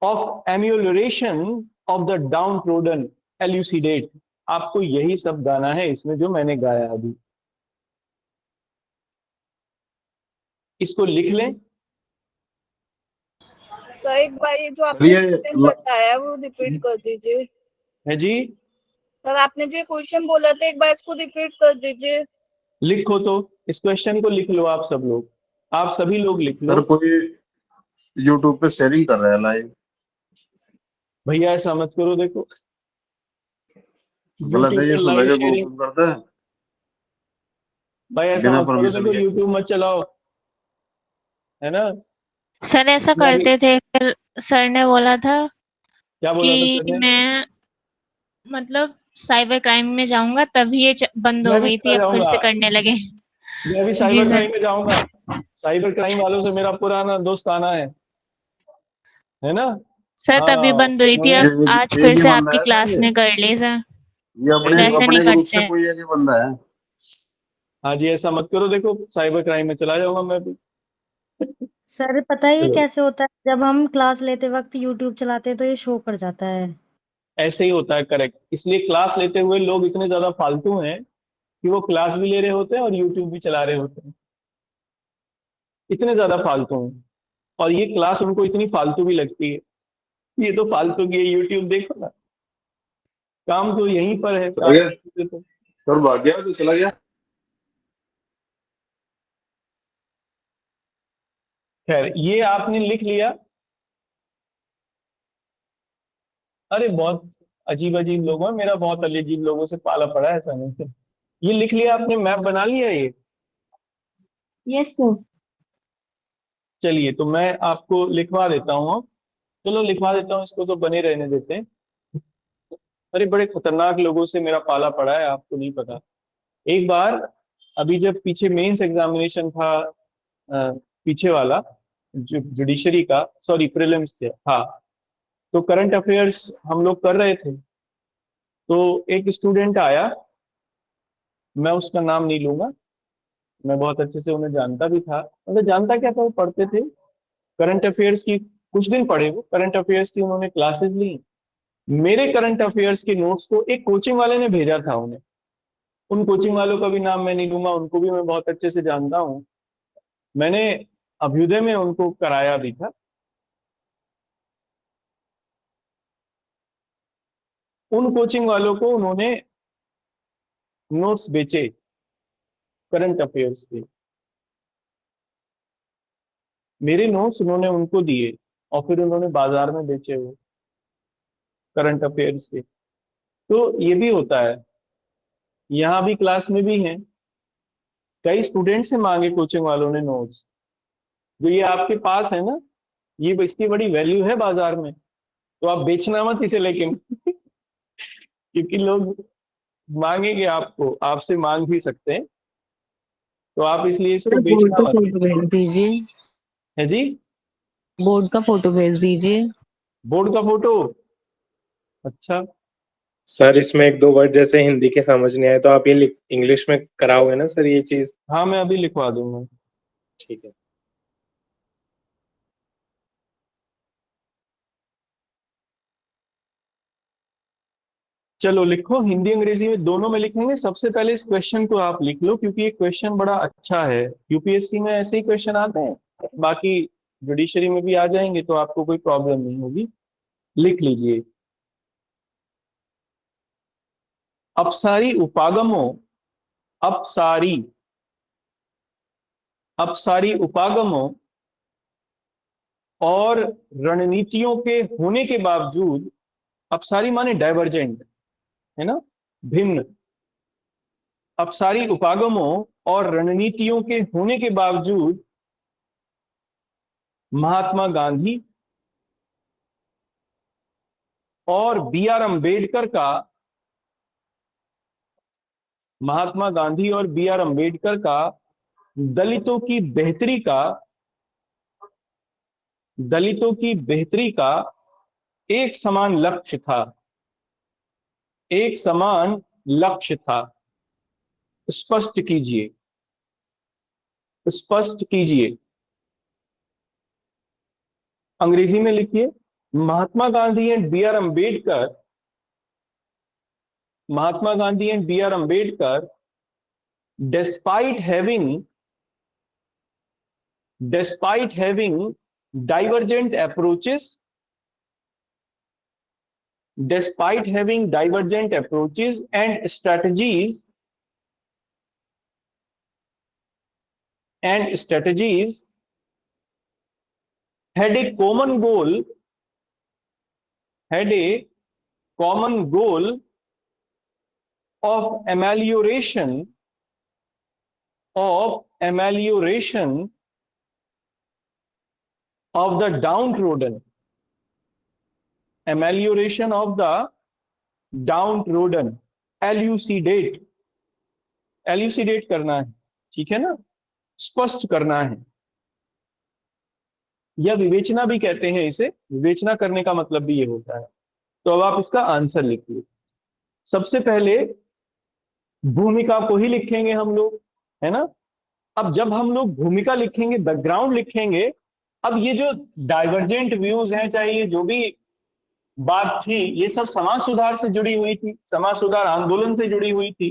of amelioration of the downtrodden, elucidate। आपको यही सब गाना है इसमें जो मैंने गाया अभी। इसको लिख लें। सर एक बार ये जो सर आपने ये क्वेश्चन बताया वो रिपीट कर दीजिए। है जी, सर आपने जो क्वेश्चन बोला था एक बार इसको रिपीट कर दीजिए। लिखो तो, इस क्वेश्चन को लिख लो आप सब लोग, आप सभी लोग लिख लो। सर कोई यूट्यूब पे शेयरिंग कर रहा है लाइव। भैया ऐसा मत करो, देखो गलत यूट्यूब है ये, पे सुबह लाइव के शेयरिंग। ग्रुप करता है भाई ऐसा बिना मत करो, परमिशन देखो के। यूट्यूब मत चलाओ, है ना। सर ऐसा मैं अभी, करते थे, फिर सर ने बोला था क्या बोला था कि सर ने? मैं मतलब साइबर क्राइम में जाऊंगा, तभी ये बंद हो मैं भी गई थी, चला अब फिर जाऊंगा, से करने लगे। मैं भी जी साइबर सर। क्राइम में जाऊंगा। साइबर क्राइम वालों से मेरा पुराना दोस्ताना है ना। सर तभी हाँ, बंद हुई थी, उन्होंने, अब आज एक फिर ही से बंदा आपकी है सर क्लास में कर ली सर। ये अपने वैसे नहीं अपने ग्रुप करते से हैं। कोई एक ही बंदा है। हाँ जी ऐसा मत करो, देखो साइबर क्राइम में चला जाऊंगा मैं भी। सर पता है ये चलो, कैसे होता है? जब हम क्लास लेते वक्त यूट्यूब चलाते हैं तो ये शो कर जाता है। ऐसे ही होता है, करेक्ट। इसलिए क्लास लेते हुए लोग इतने ज्यादा फालतू हैं कि वो क्लास भी ले रहे होते हैं और यूट्यूब भी चला रहे होते हैं, इतने ज्यादा फालतू हैं। और ये क्लास उनको इतनी फालतू भी लगती है, ये तो फालतू की है, यूट्यूब देखो ना, काम तो यहीं पर है चला गया तो। सर, भाग गया तो चला गया। खैर ये आपने लिख लिया। अरे बहुत अजीब अजीब लोग हैं, मेरा बहुत अजीब लोगों से पाला पड़ा है, ऐसा नहीं है। ये लिख लिया आपने, मैप बना लिया ये? Yes sir. चलिए तो मैं आपको लिखवा देता हूँ अब। चलो लिखवा देता हूँ, इसको तो बने रहने देते हैं। अरे बड़े खतरनाक लोगों से मेरा पाला पड़ा है, आपको नहीं पता। एक बार अभी जब पीछे मेंस एग्जामिनेशन था, पीछे वाला जो जुडिशरी का, सॉरी प्रीलिम्स थे, हाँ, तो करंट अफेयर्स हम लोग कर रहे थे। तो एक स्टूडेंट आया, मैं उसका नाम नहीं लूंगा, मैं बहुत अच्छे से उन्हें जानता भी था। मतलब जानता क्या था, वो पढ़ते थे करंट अफेयर्स की, कुछ दिन पढ़े वो करंट अफेयर्स की, उन्होंने क्लासेस ली। मेरे करंट अफेयर्स के नोट्स को एक कोचिंग वाले ने भेजा था उन्हें। उन कोचिंग वालों का भी नाम मैं नहीं लूंगा, उनको भी मैं बहुत अच्छे से जानता हूँ। मैंने अभ्युदय में उनको कराया भी था। उन कोचिंग वालों को उन्होंने नोट्स बेचे करंट अफेयर्स के, मेरे नोट्स उन्होंने उनको दिए और फिर उन्होंने बाजार में बेचे वो करंट अफेयर्स के। तो ये भी होता है, यहाँ भी क्लास में भी हैं, कई स्टूडेंट से मांगे कोचिंग वालों ने नोट्स। जो ये आपके पास है ना, ये इसकी बड़ी वैल्यू है बाजार में, तो आप बेचना मत इसे लेकिन क्योंकि लोग मांगेंगे आपको, आपसे मांग भी सकते हैं, तो आप इसलिए इसको सर बोर्ड बेचना का मत। फोटो भेज दीजिए। है जी, बोर्ड का फोटो भेज दीजिए। बोर्ड का फोटो? अच्छा, सर इसमें एक दो वर्ड जैसे हिंदी के समझ नहीं आए तो आप ये इंग्लिश में कराओगे ना सर ये चीज? हाँ मैं अभी लिखवा दूंगा। ठीक है। चलो लिखो, हिंदी अंग्रेजी में दोनों में लिखेंगे। सबसे पहले इस क्वेश्चन को आप लिख लो, क्योंकि ये क्वेश्चन बड़ा अच्छा है, यूपीएससी में ऐसे ही क्वेश्चन आते हैं, बाकी जुडिशरी में भी आ जाएंगे तो आपको कोई प्रॉब्लम नहीं होगी, लिख लीजिए। अपसारी उपागमों, अपसारी, अपसारी उपागमों और रणनीतियों के होने के बावजूद, अपसारी माने डाइवर्जेंट, है ना, भिन्न, अपसारी उपागमों और रणनीतियों के होने के बावजूद महात्मा गांधी और बी आर अम्बेडकर का, महात्मा गांधी और बी आर अम्बेडकर का दलितों की बेहतरी का, दलितों की बेहतरी का एक समान लक्ष्य था, एक समान लक्ष्य था। स्पष्ट कीजिए, स्पष्ट कीजिए। अंग्रेजी में लिखिए, Mahatma Gandhi and B R Ambedkar, Mahatma Gandhi and B R Ambedkar despite having divergent approaches, despite having divergent approaches and strategies, had a common goal, had a common goal of amelioration, of amelioration of the downtrodden, amelioration of the downtrodden, elucidate, elucidate करना है, ठीक है ना, स्पष्ट करना है, या विवेचना भी कहते हैं इसे, विवेचना करने का मतलब भी ये होता है। तो अब आप इसका आंसर लिखिए। सबसे पहले भूमिका को ही लिखेंगे हम लोग, है ना। अब जब हम लोग भूमिका लिखेंगे, बैकग्राउंड लिखेंगे, अब ये जो डाइवर्जेंट व्यूज हैं, चाहे ये जो भी बात थी, ये सब समाज सुधार से जुड़ी हुई थी, समाज सुधार आंदोलन से जुड़ी हुई थी।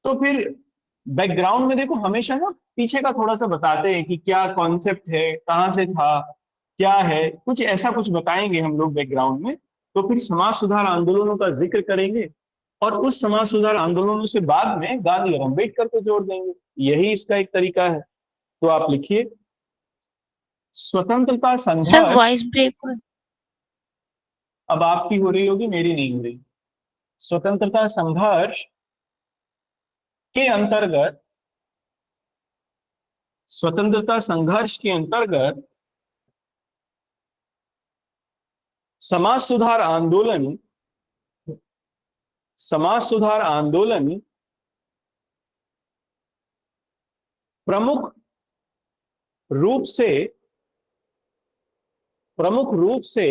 तो फिर बैकग्राउंड में देखो हमेशा ना पीछे का थोड़ा सा बताते हैं कि क्या कॉन्सेप्ट है, कहां से था, क्या है, कुछ ऐसा कुछ बताएंगे हम लोग बैकग्राउंड में। तो फिर समाज सुधार आंदोलनों का जिक्र करेंगे और उस समाज सुधार आंदोलनों से बाद में गांधी और अम्बेडकर को जोड़ देंगे। यही इसका एक तरीका है। तो आप लिखिए, स्वतंत्रता सर संघर्ष, वॉइस ब्रेक। अब आपकी हो रही होगी, मेरी नहीं हो रही। स्वतंत्रता संघर्ष के अंतर्गत, स्वतंत्रता संघर्ष के अंतर्गत समाज सुधार आंदोलन, समाज सुधार आंदोलन प्रमुख रूप से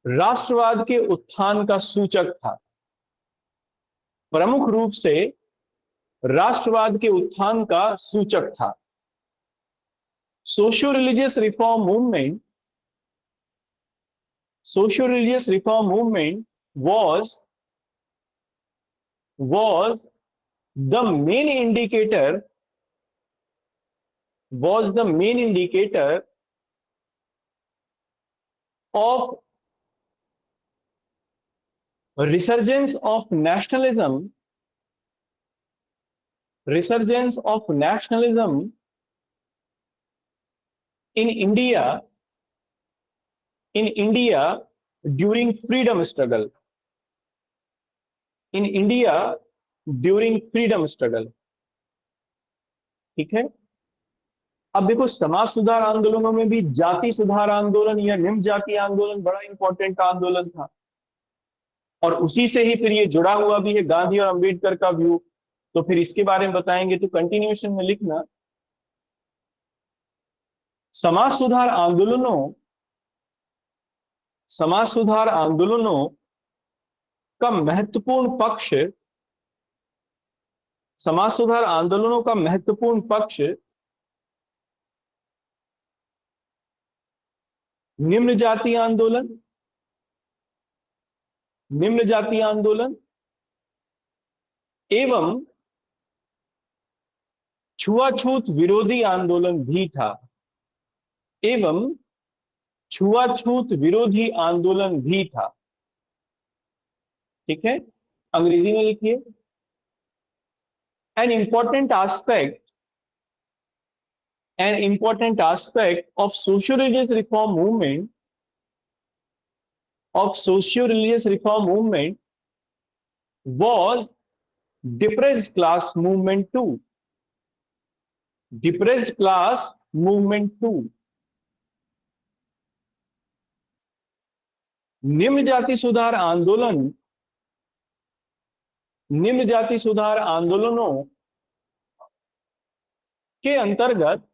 राष्ट्रवाद के उत्थान का सूचक था, प्रमुख रूप से राष्ट्रवाद के उत्थान का सूचक था। Socio religious reform movement, socio religious reform movement was the main indicator, was the main indicator of resurgence of nationalism, resurgence of nationalism in India, in India during freedom struggle, in India during freedom struggle। ठीक है। अब देखो समाज सुधार आंदोलनों में भी जाति सुधार आंदोलन या निम्न जाति आंदोलन बड़ा इंपॉर्टेंट आंदोलन था, और उसी से ही फिर ये जुड़ा हुआ भी है गांधी और अंबेडकर का व्यू। तो फिर इसके बारे में बताएंगे। तो कंटिन्यूएशन में लिखना, समाज सुधार आंदोलनों, समाज सुधार आंदोलनों का महत्वपूर्ण पक्ष, समाज सुधार आंदोलनों का महत्वपूर्ण पक्ष निम्न जाति आंदोलन, निम्न जाति आंदोलन एवं छुआछूत विरोधी आंदोलन भी था। एवं छुआछूत विरोधी आंदोलन भी था। ठीक है, अंग्रेजी में लिखिए। An important aspect of socio-religious reform movement was depressed class movement too. Depressed class movement too. निम्न जाति सुधार आंदोलनों के अंतर्गत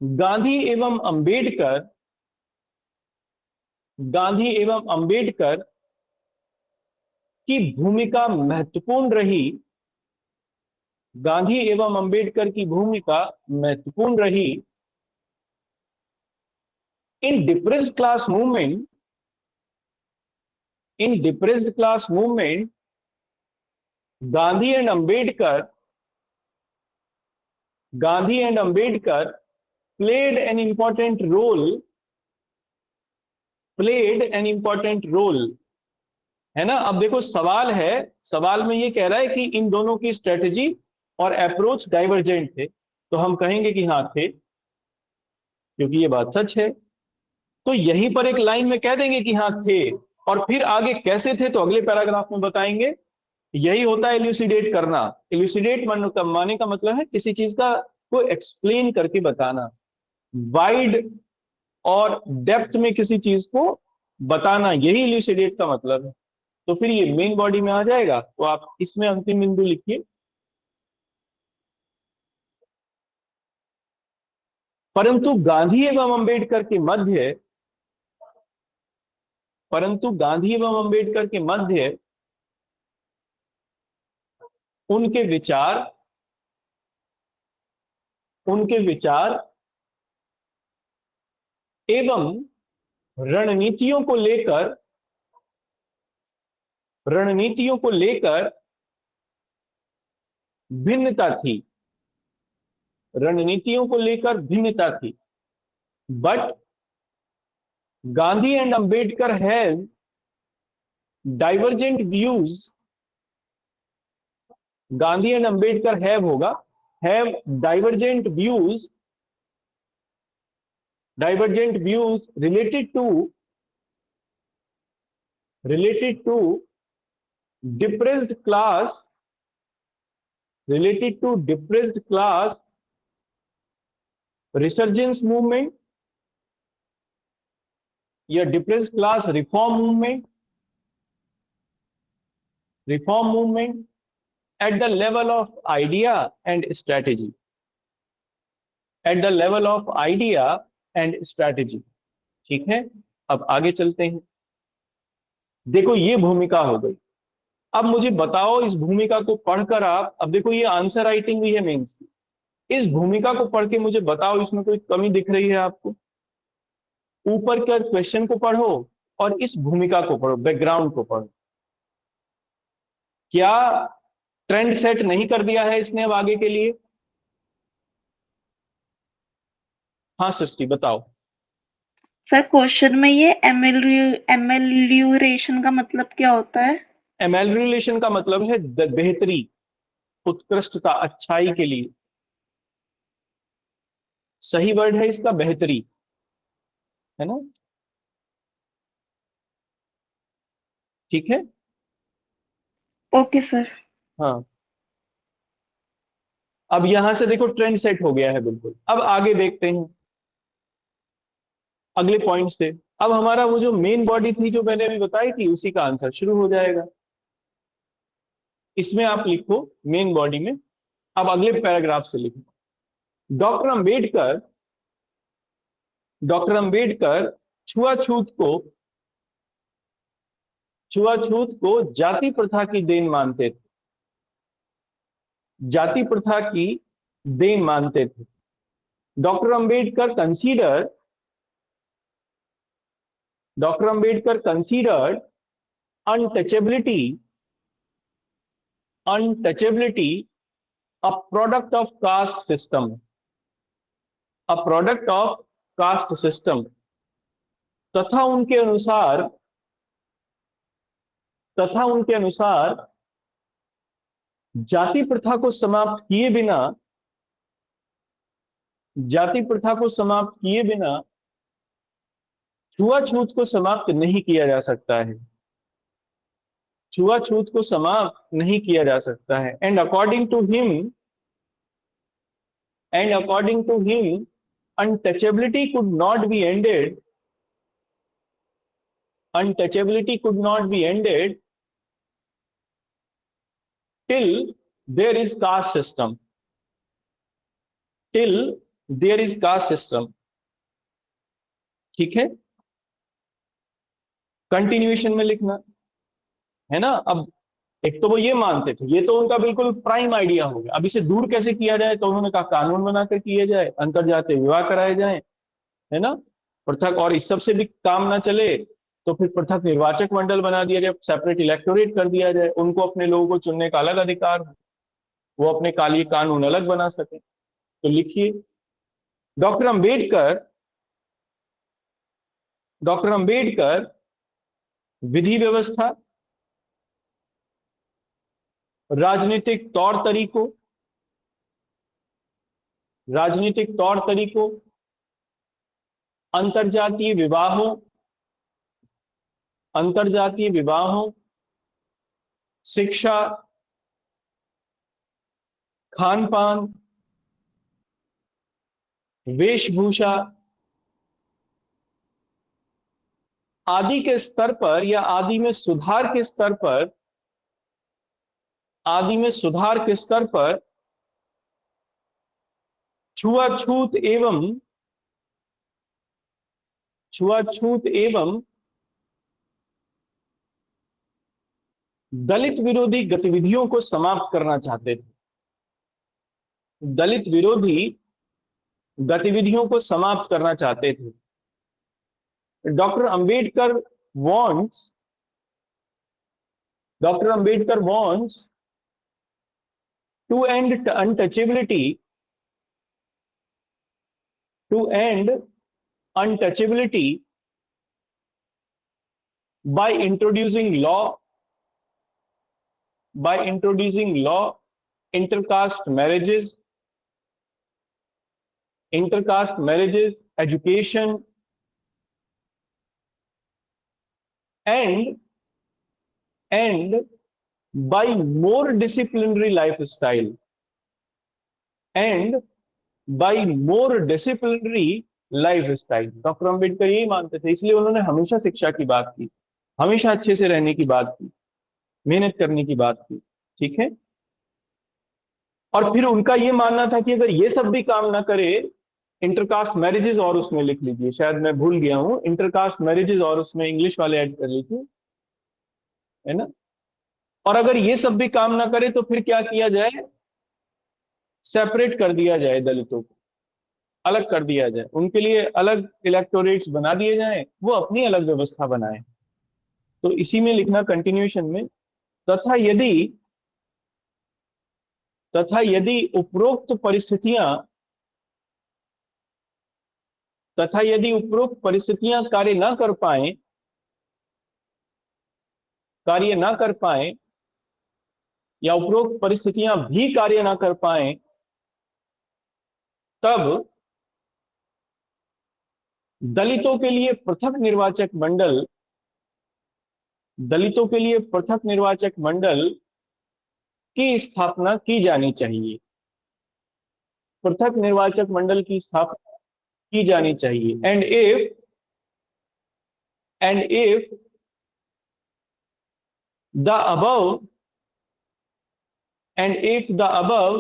गांधी एवं अंबेडकर की भूमिका महत्वपूर्ण रही। गांधी एवं अंबेडकर की भूमिका महत्वपूर्ण रही। In depressed class movement Gandhi and Ambedkar played an important role, है ना। अब देखो सवाल में ये कह रहा है कि इन दोनों की स्ट्रेटजी और अप्रोच डाइवर्जेंट थे, तो हम कहेंगे कि हाँ थे, क्योंकि ये बात सच है। तो यहीं पर एक लाइन में कह देंगे कि हाँ थे, और फिर आगे कैसे थे तो अगले पैराग्राफ में बताएंगे। यही होता है इल्यूसिडेट करना। इल्यूसिडेट माने का मतलब है किसी चीज का को एक्सप्लेन करके बताना, वाइड और डेप्थ में किसी चीज को बताना, यही इल्यूसिडेट का मतलब है। तो फिर ये मेन बॉडी में आ जाएगा। तो आप इसमें अंतिम बिंदु लिखिए। परंतु गांधी एवं अंबेडकर के मध्य उनके विचार एवं रणनीतियों को लेकर भिन्नता थी। But Gandhi and Ambedkar has divergent views. Gandhi and Ambedkar have divergent views related to depressed class resurgence movement या depressed class reform movement at the level of idea and strategy. ठीक है, अब आगे चलते हैं। देखो ये भूमिका हो गई। अब मुझे बताओ इस भूमिका को पढ़कर आप, अब देखो ये आंसर राइटिंग भी है मेंस की, इस भूमिका को पढ़ के मुझे बताओ इसमें कोई कमी दिख रही है आपको? ऊपर के क्वेश्चन को पढ़ो और इस भूमिका को पढ़ो, बैकग्राउंड को पढ़ो। क्या ट्रेंड सेट नहीं कर दिया है इसने अब आगे के लिए? हाँ सृष्टि बताओ। सर क्वेश्चन में ये एमेल्यूरेशन का मतलब क्या होता है? एमेल्यूरेशन का मतलब है बेहतरी, उत्कृष्टता, अच्छाई के लिए। सही वर्ड है इसका बेहतरी, है ना। ठीक है, ओके सर। हाँ। अब यहां से देखो ट्रेंड सेट हो गया है बिल्कुल। अब आगे देखते हैं अगले पॉइंट से। अब हमारा वो जो मेन बॉडी थी जो मैंने अभी बताई थी, उसी का आंसर शुरू हो जाएगा। इसमें आप लिखो मेन बॉडी में। अब अगले पैराग्राफ से लिखो। डॉक्टर अंबेडकर छुआछूत को जाति प्रथा की देन मानते थे। Doctor Ambedkar considered untouchability a product of caste system, a product of caste system, तथा उनके अनुसार, तथा उनके अनुसार जाति प्रथा को समाप्त किए बिना, जाति प्रथा को समाप्त किए बिना छुआछूत को समाप्त नहीं किया जा सकता है, छुआछूत को समाप्त नहीं किया जा सकता है। And according to him, and according to him untouchability could not be ended, untouchability could not be ended till there is caste system, till there is caste system। ठीक है, कंटिन्यूएशन में लिखना है ना। अब एक तो वो ये मानते थे, ये तो उनका बिल्कुल प्राइम आइडिया हो गया। अब इसे दूर कैसे किया जाए, तो उन्होंने कहा कानून बनाकर किया जाए, अंतरजातीय विवाह कराए जाए, है ना, पृथक। और इस सबसे भी काम ना चले तो फिर पृथक निर्वाचक मंडल बना दिया जाए, सेपरेट इलेक्टोरेट कर दिया जाए, उनको अपने लोगों को चुनने का अलग अधिकार हो, वो अपने काली कानून अलग बना सके। तो लिखिए, डॉक्टर अंबेडकर, डॉक्टर अंबेडकर विधि व्यवस्था, राजनीतिक तौर तरीकों, राजनीतिक तौर तरीकों, अंतरजातीय विवाहों, अंतरजातीय विवाहों, शिक्षा, खान पान, वेशभूषा आदि के स्तर पर, या आदि में सुधार के स्तर पर, आदि में सुधार के स्तर पर छुआछूत एवं, छुआछूत एवं दलित विरोधी गतिविधियों को समाप्त करना चाहते थे, दलित विरोधी गतिविधियों को समाप्त करना चाहते थे। Doctor Ambedkar wants, doctor Ambedkar wants to end untouchability, to end untouchability by introducing law, by introducing law, intercaste marriages, intercaste marriages, education, and by more disciplinary lifestyle, and by more disciplinary lifestyle। Doctor Ambedkar यही मानते थे, इसलिए उन्होंने हमेशा शिक्षा की बात की, हमेशा अच्छे से रहने की बात की, मेहनत करने की बात की। ठीक है, और फिर उनका यह मानना था कि अगर ये सब भी काम ना करे, इंटरकास्ट मैरिजेस, और उसमें लिख लीजिए, शायद मैं भूल गया हूं, इंटरकास्ट मैरिजेस, और उसमें इंग्लिश वाले ऐड कर लीजिए, है ना। और अगर ये सब भी काम ना करे तो फिर क्या किया जाए, सेपरेट कर दिया जाए, दलितों को अलग कर दिया जाए, उनके लिए अलग इलेक्टोरेट्स बना दिए जाएं, वो अपनी अलग व्यवस्था बनाएं। तो इसी में लिखना कंटिन्यूएशन में, तथा यदि उपरोक्त परिस्थितियां, तथा यदि उपरोक्त परिस्थितियां कार्य ना कर पाए, कार्य ना कर पाए, या उपरोक्त परिस्थितियां भी कार्य ना कर पाए, तब दलितों के लिए पृथक निर्वाचक मंडल, दलितों के लिए पृथक निर्वाचक मंडल की स्थापना की जानी चाहिए, पृथक निर्वाचक मंडल की स्थापना की जानी चाहिए। And if the above, and if the above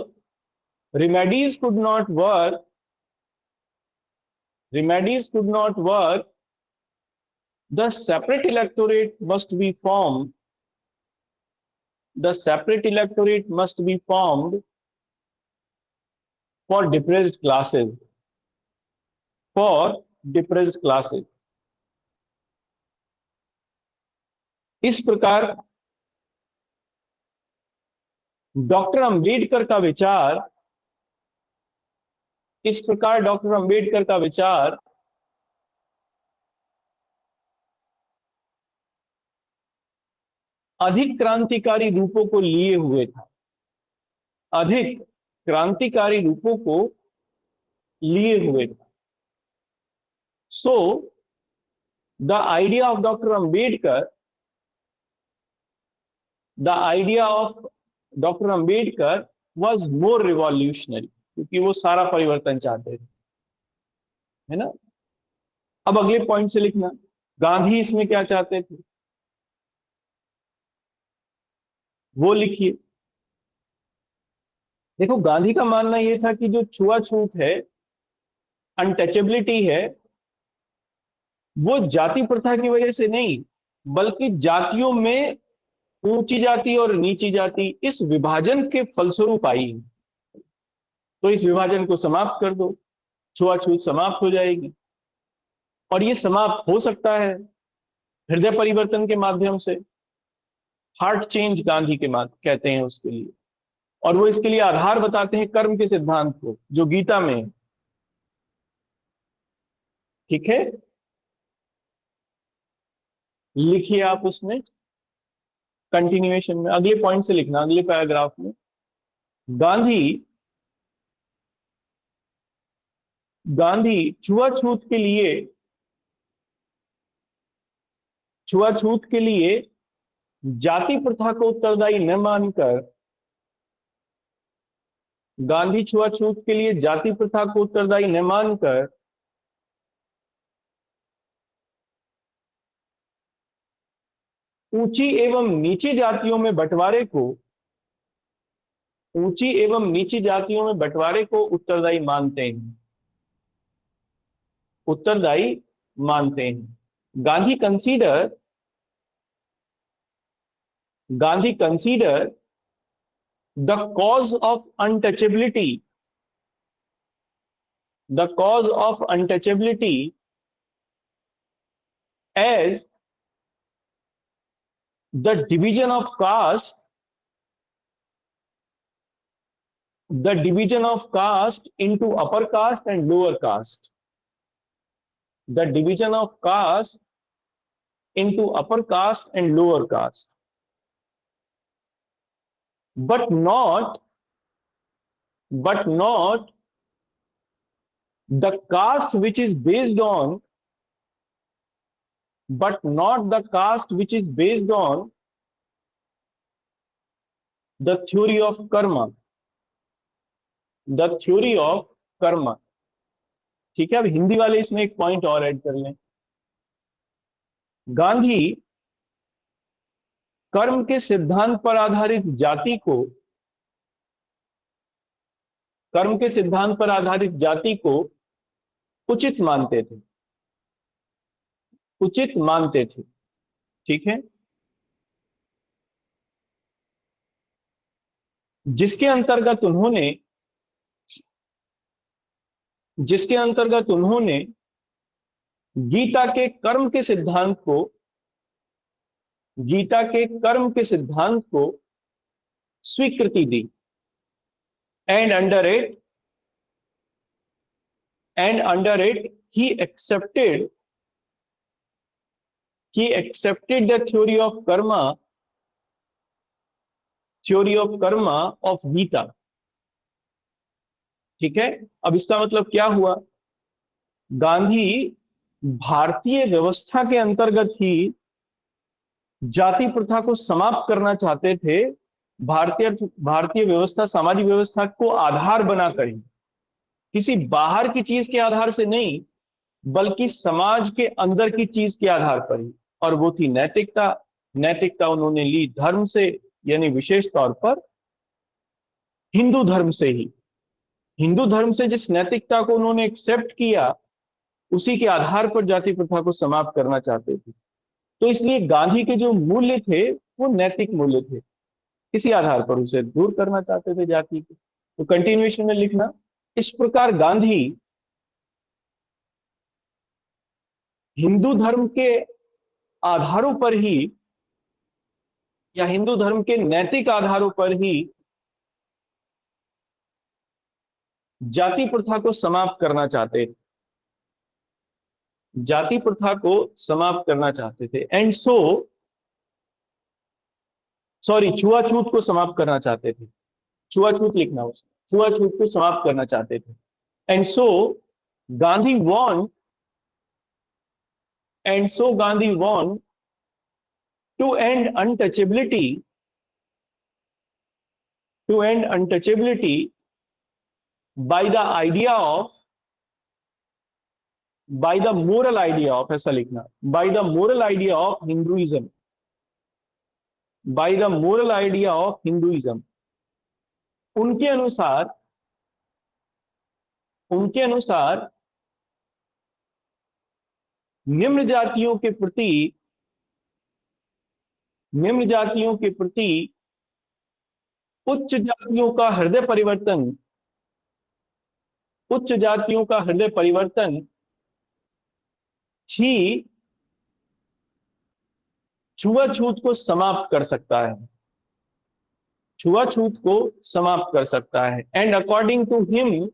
remedies could not work, remedies could not work, the separate electorate must be formed, the separate electorate must be formed for depressed classes, for depressed classes। इस प्रकार doctor Ambedkar का विचार, इस प्रकार doctor Ambedkar का विचार अधिक क्रांतिकारी रूपों को लिए हुए था, अधिक क्रांतिकारी रूपों को लिए हुए था। So the idea of doctor Ambedkar, the idea of doctor Ambedkar was more revolutionary, क्योंकि वो सारा परिवर्तन चाहते थे, है ना। अब अगले पॉइंट से लिखना, गांधी इसमें क्या चाहते थे वो लिखिए। देखो, गांधी का मानना यह था कि जो छुआछूत है, अनटचेबिलिटी है, वो जाति प्रथा की वजह से नहीं, बल्कि जातियों में ऊंची जाति और नीची जाति, इस विभाजन के फलस्वरूप आई। तो इस विभाजन को समाप्त कर दो, छुआछूत समाप्त हो जाएगी। और ये समाप्त हो सकता है हृदय परिवर्तन के माध्यम से, हार्ट चेंज गांधी के कहते हैं उसके लिए। और वो इसके लिए आधार बताते हैं कर्म के सिद्धांत को, जो गीता में है। ठीक है, लिखिए आप उसमें कंटिन्यूएशन में, अगले पॉइंट से लिखना, अगले पैराग्राफ में। गांधी छुआछूत के लिए जाति प्रथा को उत्तरदायी न मानकर, गांधी छुआछूत के लिए जाति प्रथा को उत्तरदायी न मानकर ऊंची एवं नीची जातियों में बंटवारे को उत्तरदायी मानते हैं, Gandhi consider the cause of untouchability as the division of caste into upper caste and lower caste, the division of caste into upper caste and lower caste, but not the caste which is based on the theory of karma, ठीक है। अब हिंदी वाले इसमें एक point और add कर लें। गांधी कर्म के सिद्धांत पर आधारित जाति को उचित मानते थे, ठीक है, जिसके अंतर्गत उन्होंने गीता के कर्म के सिद्धांत को स्वीकृति दी। And under it he accepted the theory of karma of Gita. ठीक है, अब इसका मतलब क्या हुआ? गांधी भारतीय व्यवस्था के अंतर्गत ही जाति प्रथा को समाप्त करना चाहते थे। भारतीय व्यवस्था, सामाजिक व्यवस्था को आधार बनाकर ही, किसी बाहर की चीज के आधार से नहीं, बल्कि समाज के अंदर की चीज के आधार पर ही, और वो थी नैतिकता उन्होंने ली धर्म से, यानी विशेष तौर पर हिंदू धर्म से ही। हिंदू धर्म से जिस नैतिकता को उन्होंने एक्सेप्ट किया, उसी के आधार पर जाति प्रथा को समाप्त करना चाहते थे। तो इसलिए गांधी के जो मूल्य थे वो नैतिक मूल्य थे, इसी आधार पर उसे दूर करना चाहते थे जाति को। तो कंटिन्यूएशन में लिखना, इस प्रकार गांधी हिंदू धर्म के आधारों पर ही, या हिंदू धर्म के नैतिक आधारों पर ही जाति प्रथा को समाप्त करना चाहते थे, जाति प्रथा को समाप्त करना चाहते थे। एंड सो सॉरी, छुआछूत को समाप्त करना चाहते थे, छुआछूत लिखना, उसमें छुआछूत को समाप्त करना चाहते थे। And so Gandhi want Gandhi want to end untouchability, by the moral idea of, ऐसा लिखना, by the moral idea of Hinduism, by the moral idea of Hinduism। उनके अनुसार निम्न जातियों के प्रति उच्च जातियों का हृदय परिवर्तन ही छुआछूत को समाप्त कर सकता है, छुआछूत को समाप्त कर सकता है। And according to him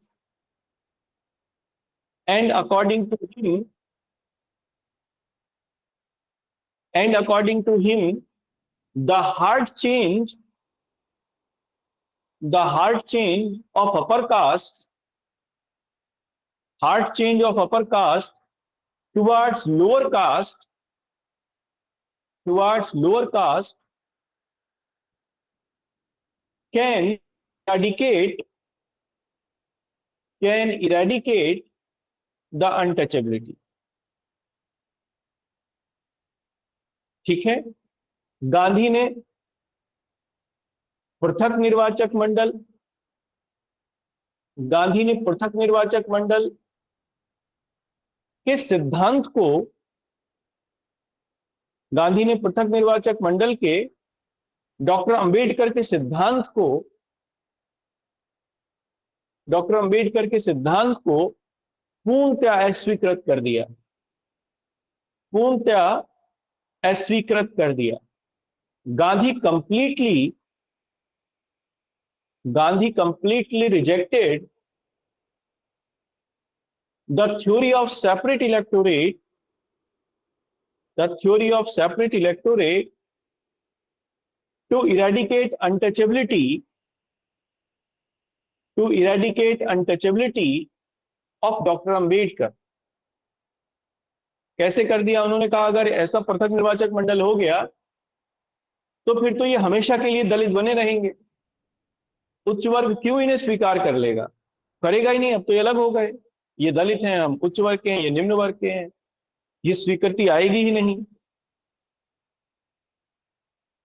the hard change of upper caste towards lower caste can eradicate the untouchability। ठीक है, गांधी ने पृथक निर्वाचक मंडल के सिद्धांत को, डॉक्टर अंबेडकर के सिद्धांत को पूर्णतः अस्वीकृत कर दिया। Gandhi completely rejected the theory of separate electorate to eradicate untouchability of Dr. Ambedkar। कैसे कर दिया? उन्होंने कहा अगर ऐसा पृथक निर्वाचक मंडल हो गया तो फिर तो ये हमेशा के लिए दलित बने रहेंगे, उच्च वर्ग क्यों इन्हें स्वीकार कर लेगा, करेगा ही नहीं। अब तो ये अलग हो गए, ये दलित हैं, हम उच्च वर्ग के हैं, ये निम्न वर्ग के हैं, ये स्वीकृति आएगी ही नहीं।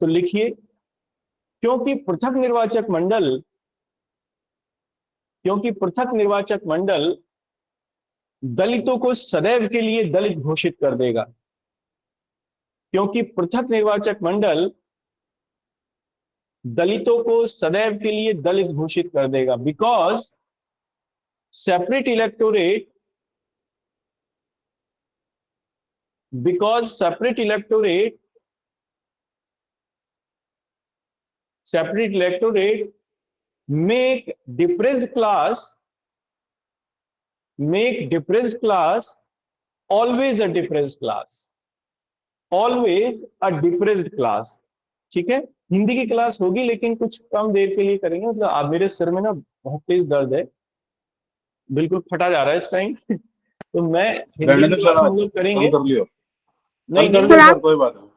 तो लिखिए, क्योंकि पृथक निर्वाचक मंडल दलितों को सदैव के लिए दलित घोषित कर देगा, क्योंकि पृथक निर्वाचक मंडल दलितों को सदैव के लिए दलित घोषित कर देगा। Because separate electorate make depressed class always a depressed class। ठीक है, हिंदी की क्लास होगी लेकिन कुछ कम देर के लिए करेंगे। मतलब आप, मेरे सिर में ना बहुत तेज दर्द है, बिल्कुल फटा जा रहा है इस टाइम। तो मैं हिंदी की क्लास हम लोग करेंगे। कर लियो, नहीं कर लियो सर, कोई बात नहीं।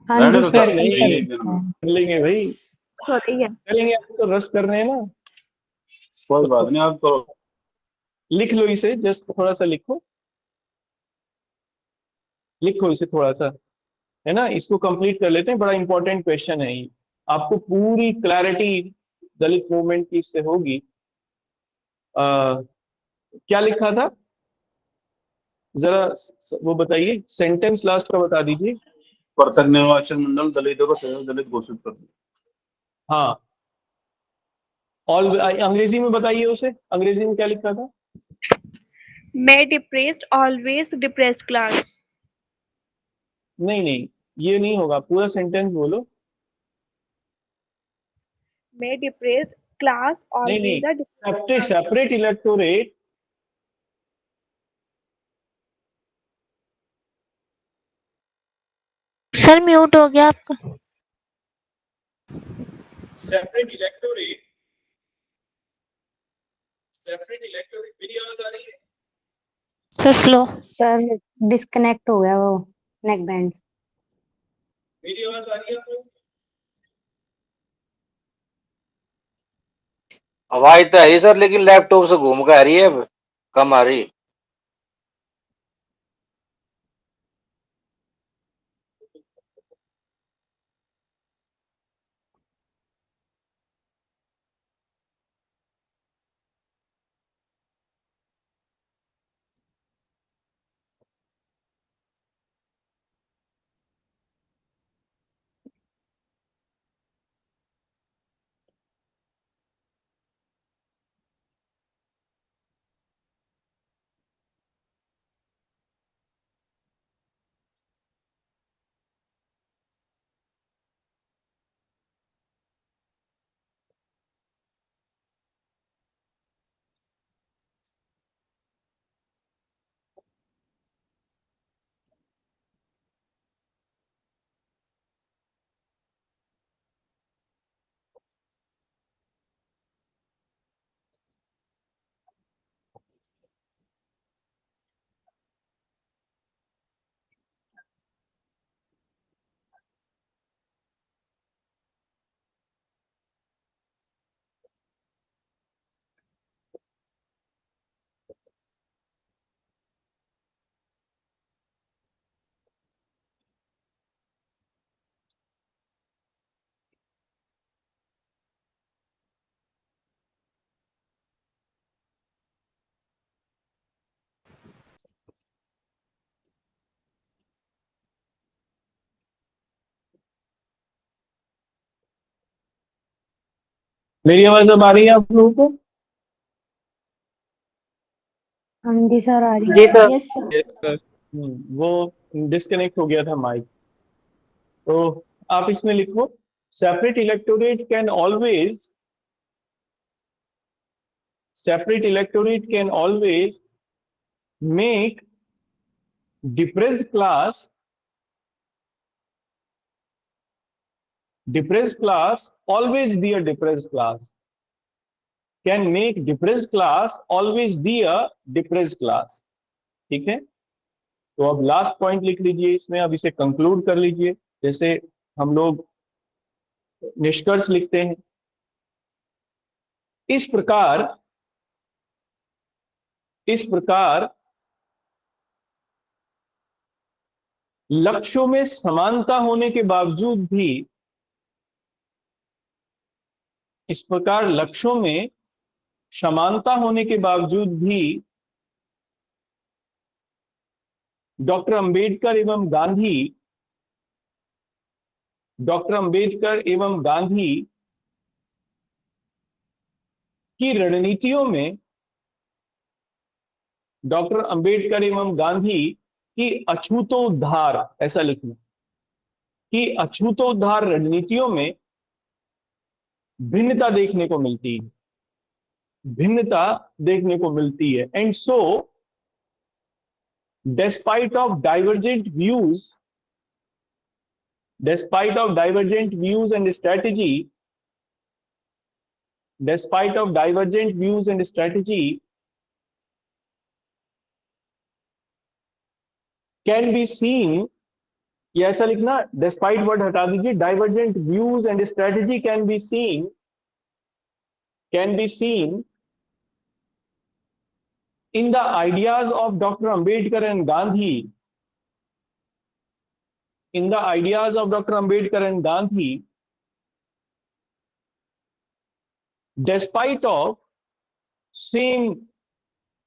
हाँ जी सर, कर लेंगे भाई, करेंगे। आप तो रस कर रहे हैं ना, कोई बात नहीं, आप तो लिख लो इसे, जस्ट थोड़ा सा लिखो इसे थोड़ा सा, है ना। इसको कंप्लीट कर लेते हैं, बड़ा इंपॉर्टेंट क्वेश्चन है ये, आपको पूरी क्लैरिटी दलित मूवमेंट की इससे होगी। क्या लिखा था जरा वो बताइए, सेंटेंस लास्ट का बता दीजिए। पृथक निर्वाचन मंडल दलितों को सदैव दलित घोषित कर दिया। हाँ, और अंग्रेजी में बताइए उसे, अंग्रेजी में क्या लिखा था? मैं डिप्रेस्ड ऑलवेज डिप्रेस्ड क्लास। नहीं, ये नहीं होगा, पूरा सेंटेंस बोलो। मैं डिप्रेस्ड class नहीं always a नहीं, सेपरेट इलेक्टोरेट सर म्यूट हो गया आपका। सेपरेट इलेक्टोरेट मेरी आवाज आ रही है? Sir slow. सर डिस्कनेक्ट हो गया वो नेक बैंड। मेरी आवाज आ रही है आपको? आवाज तो आ रही सर, लेकिन लैपटॉप से घूम के आ रही है, अब कम आ रही। मेरी आवाज अब आ रही है आप लोगों को? हाँ जी सर आ रही जी है। Sir. Yes sir. Yes sir. वो डिस्कनेक्ट हो गया था माइक। तो आप इसमें लिखो, separate electorate can always make depressed class always be a depressed class, can make depressed class always be a depressed class। ठीक है, तो अब लास्ट पॉइंट लिख लीजिए इसमें, अब इसे कंक्लूड कर लीजिए। जैसे हम लोग निष्कर्ष लिखते हैं, इस प्रकार लक्ष्यों में समानता होने के बावजूद भी, इस प्रकार लक्ष्यों में समानता होने के बावजूद भी डॉक्टर अंबेडकर एवं गांधी की रणनीतियों में, डॉक्टर अंबेडकर एवं गांधी की अछूतोद्धार, ऐसा लिखना, कि अछूतोद्धार रणनीतियों में भिन्नता देखने को मिलती है, and so despite of divergent views and strategy, can be seen, या ऐसा लिखना, despite वर्ड हटा दीजिए, divergent views and strategy can be seen in the ideas of Dr. Ambedkar and Gandhi, despite of same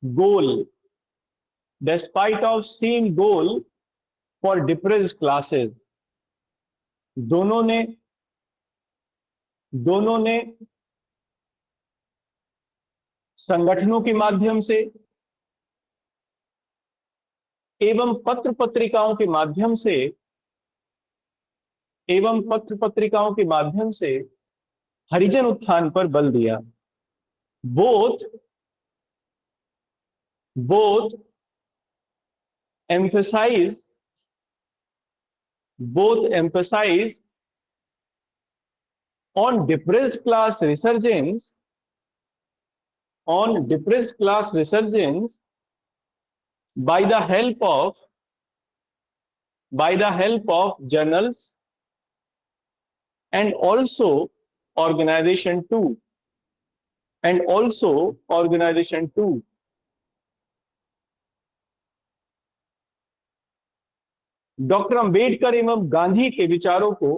goal for depressed classes। दोनों ने संगठनों के माध्यम से एवं पत्र पत्रिकाओं के माध्यम से हरिजन उत्थान पर बल दिया। Both both emphasize both emphasize on depressed class resurgence by the help of journals and also organization 2 doctor Ambedkar एवं गांधी के विचारों को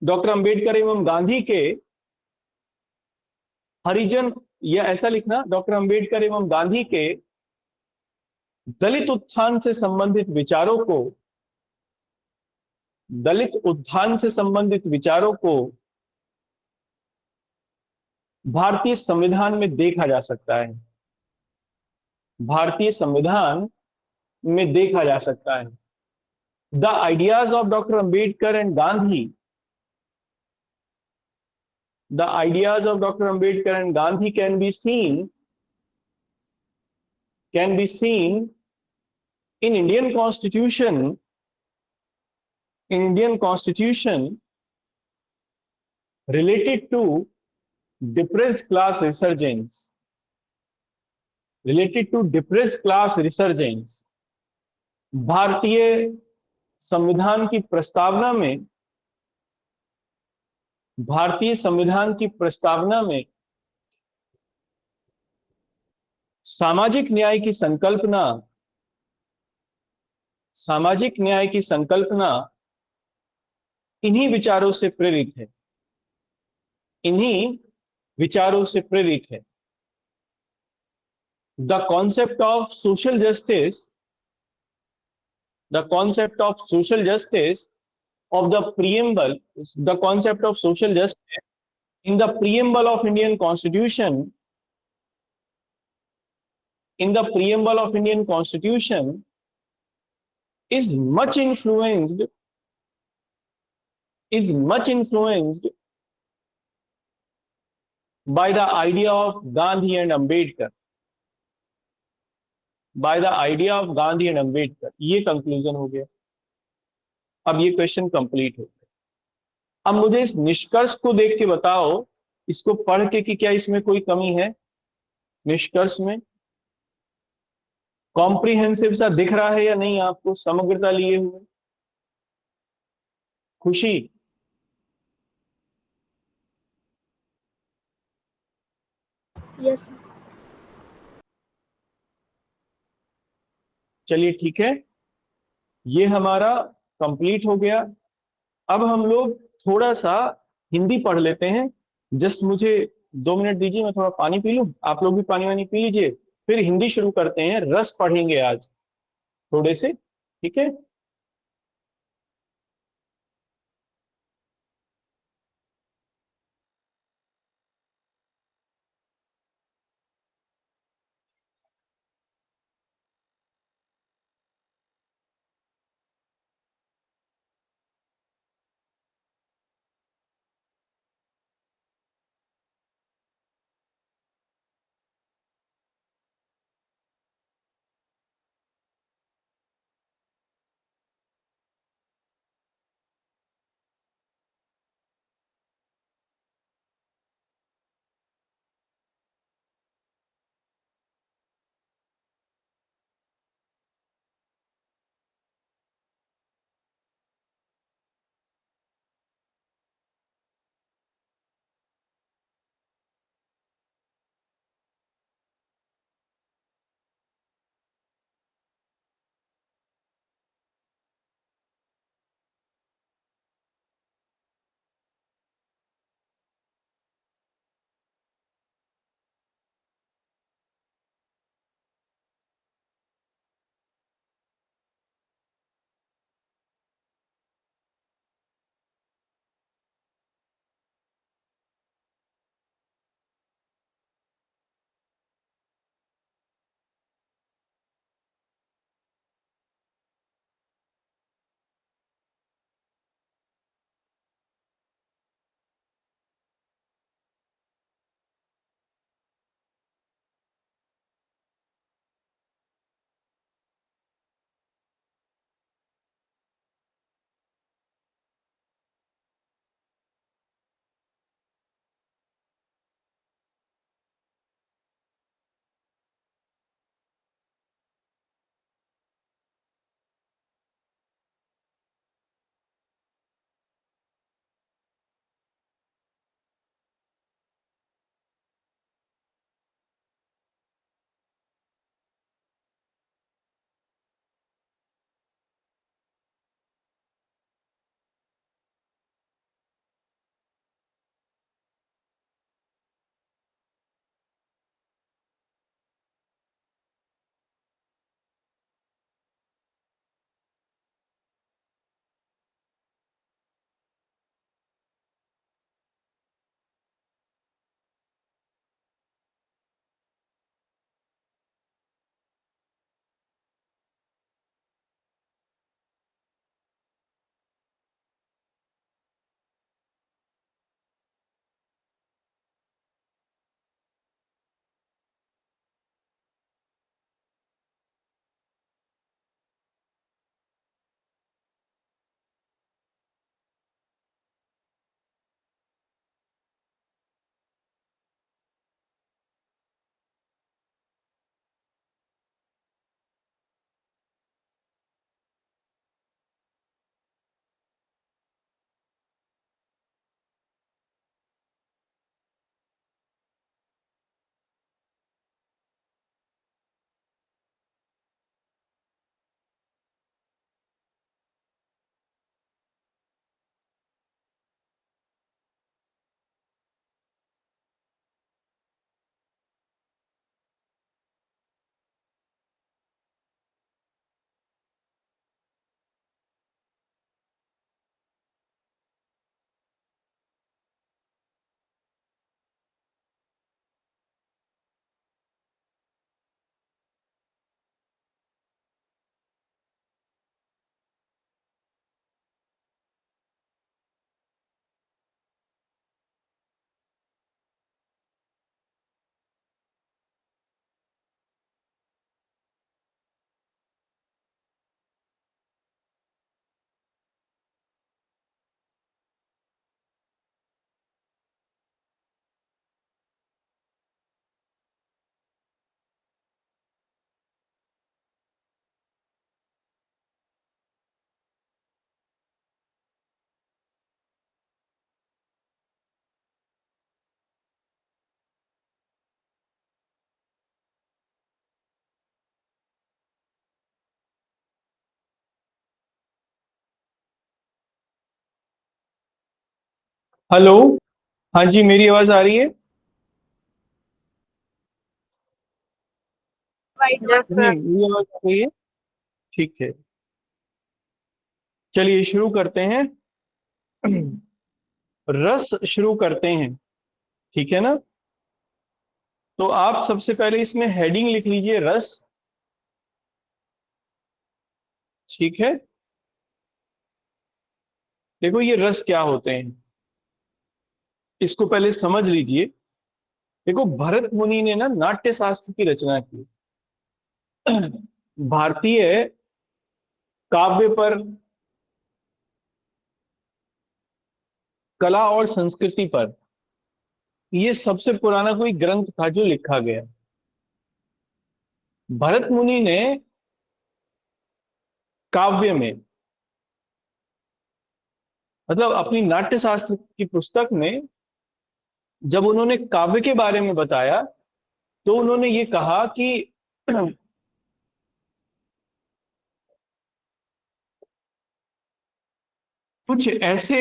डॉक्टर अंबेडकर एवं गांधी के हरिजन, या ऐसा लिखना, डॉक्टर अंबेडकर एवं गांधी के दलित उत्थान से संबंधित विचारों को भारतीय संविधान में देखा जा सकता है। भारतीय संविधान में देखा जा सकता है। The ideas of doctor Ambedkar and Gandhi can be seen in Indian Constitution related to depressed class resurgence. भारतीय संविधान की प्रस्तावना में सामाजिक न्याय की संकल्पना इन्हीं विचारों से प्रेरित है। The concept of social justice of the preamble in the preamble of Indian Constitution is much influenced by the idea of Gandhi and Ambedkar. ये कंक्लूजन हो गया। अब ये क्वेश्चन कंप्लीट हो गया। अब मुझे इस निष्कर्ष को देख के बताओ, इसको पढ़ के, कि क्या इसमें कोई कमी है? निष्कर्ष में कॉम्प्रिहेंसिव सा दिख रहा है या नहीं आपको, समग्रता लिए हुए? खुशी? यस। चलिए ठीक है, ये हमारा कंप्लीट हो गया। अब हम लोग थोड़ा सा हिंदी पढ़ लेते हैं। जस्ट मुझे 2 मिनट दीजिए, मैं थोड़ा पानी पी लूं, आप लोग भी पानी वानी पी लीजिए, फिर हिंदी शुरू करते हैं। रस पढ़ेंगे आज थोड़े से, ठीक है? हेलो, हाँ जी, मेरी आवाज आ रही है? यस नहीं, सर। मेरी आवाज आ रही है? ठीक है, चलिए शुरू करते हैं। रस शुरू करते हैं, ठीक है ना? तो आप सबसे पहले इसमें हेडिंग लिख लीजिए, रस। ठीक है, देखो ये रस क्या होते हैं, इसको पहले समझ लीजिए। देखो, भरत मुनि ने ना नाट्य शास्त्र की रचना की। भारतीय काव्य पर, कला और संस्कृति पर ये सबसे पुराना कोई ग्रंथ था जो लिखा गया। भरत मुनि ने काव्य में, मतलब अपनी नाट्य शास्त्र की पुस्तक में, जब उन्होंने काव्य के बारे में बताया तो उन्होंने ये कहा कि कुछ ऐसे,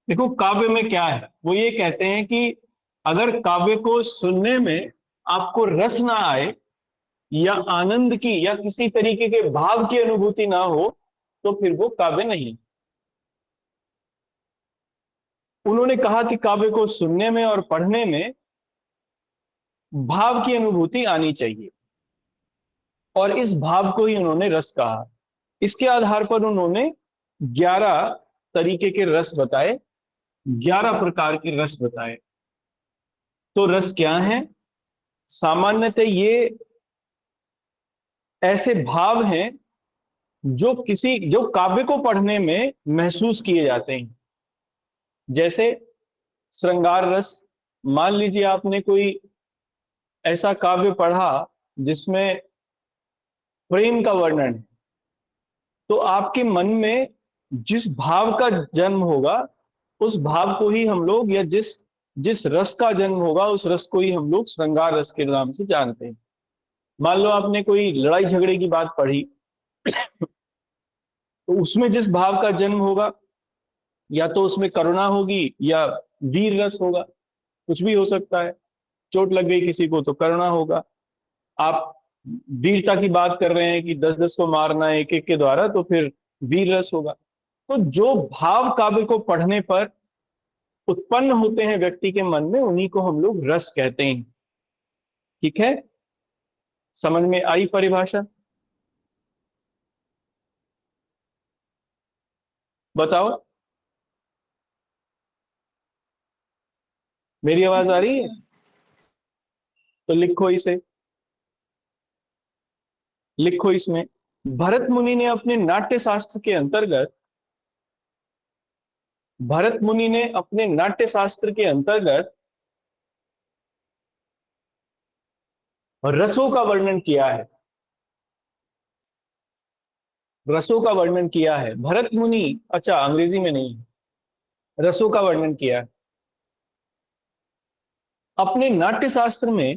देखो काव्य में क्या है, वो ये कहते हैं कि अगर काव्य को सुनने में आपको रस ना आए, या आनंद की या किसी तरीके के भाव की अनुभूति ना हो, तो फिर वो काव्य नहीं। उन्होंने कहा कि काव्य को सुनने में और पढ़ने में भाव की अनुभूति आनी चाहिए, और इस भाव को ही उन्होंने रस कहा। इसके आधार पर उन्होंने 11 तरीके के रस बताए, 11 प्रकार के रस बताए। तो रस क्या है? सामान्यतः ये ऐसे भाव हैं जो काव्य को पढ़ने में महसूस किए जाते हैं। जैसे श्रृंगार रस, मान लीजिए आपने कोई ऐसा काव्य पढ़ा जिसमें प्रेम का वर्णन है, तो आपके मन में जिस भाव का जन्म होगा, उस भाव को ही हम लोग, या जिस जिस रस का जन्म होगा, उस रस को ही हम लोग श्रृंगार रस के नाम से जानते हैं। मान लो आपने कोई लड़ाई झगड़े की बात पढ़ी, तो उसमें जिस भाव का जन्म होगा, या तो उसमें करुणा होगी या वीर रस होगा, कुछ भी हो सकता है। चोट लग गई किसी को तो करुणा होगा। आप वीरता की बात कर रहे हैं कि 10-10 को मारना एक एक के द्वारा, तो फिर वीर रस होगा। तो जो भाव काव्य को पढ़ने पर उत्पन्न होते हैं व्यक्ति के मन में, उन्हीं को हम लोग रस कहते हैं। ठीक है, समझ में आई परिभाषा? बताओ, मेरी आवाज आ रही है? तो लिखो इसे, लिखो इसमें। भरत मुनि ने अपने नाट्य शास्त्र के अंतर्गत, भरत मुनि ने अपने नाट्य शास्त्र के अंतर्गत रसों का वर्णन किया है। रसों का वर्णन किया है भरत मुनि, अच्छा अंग्रेजी में नहीं, रसों का वर्णन किया है अपने नाट्य शास्त्र में।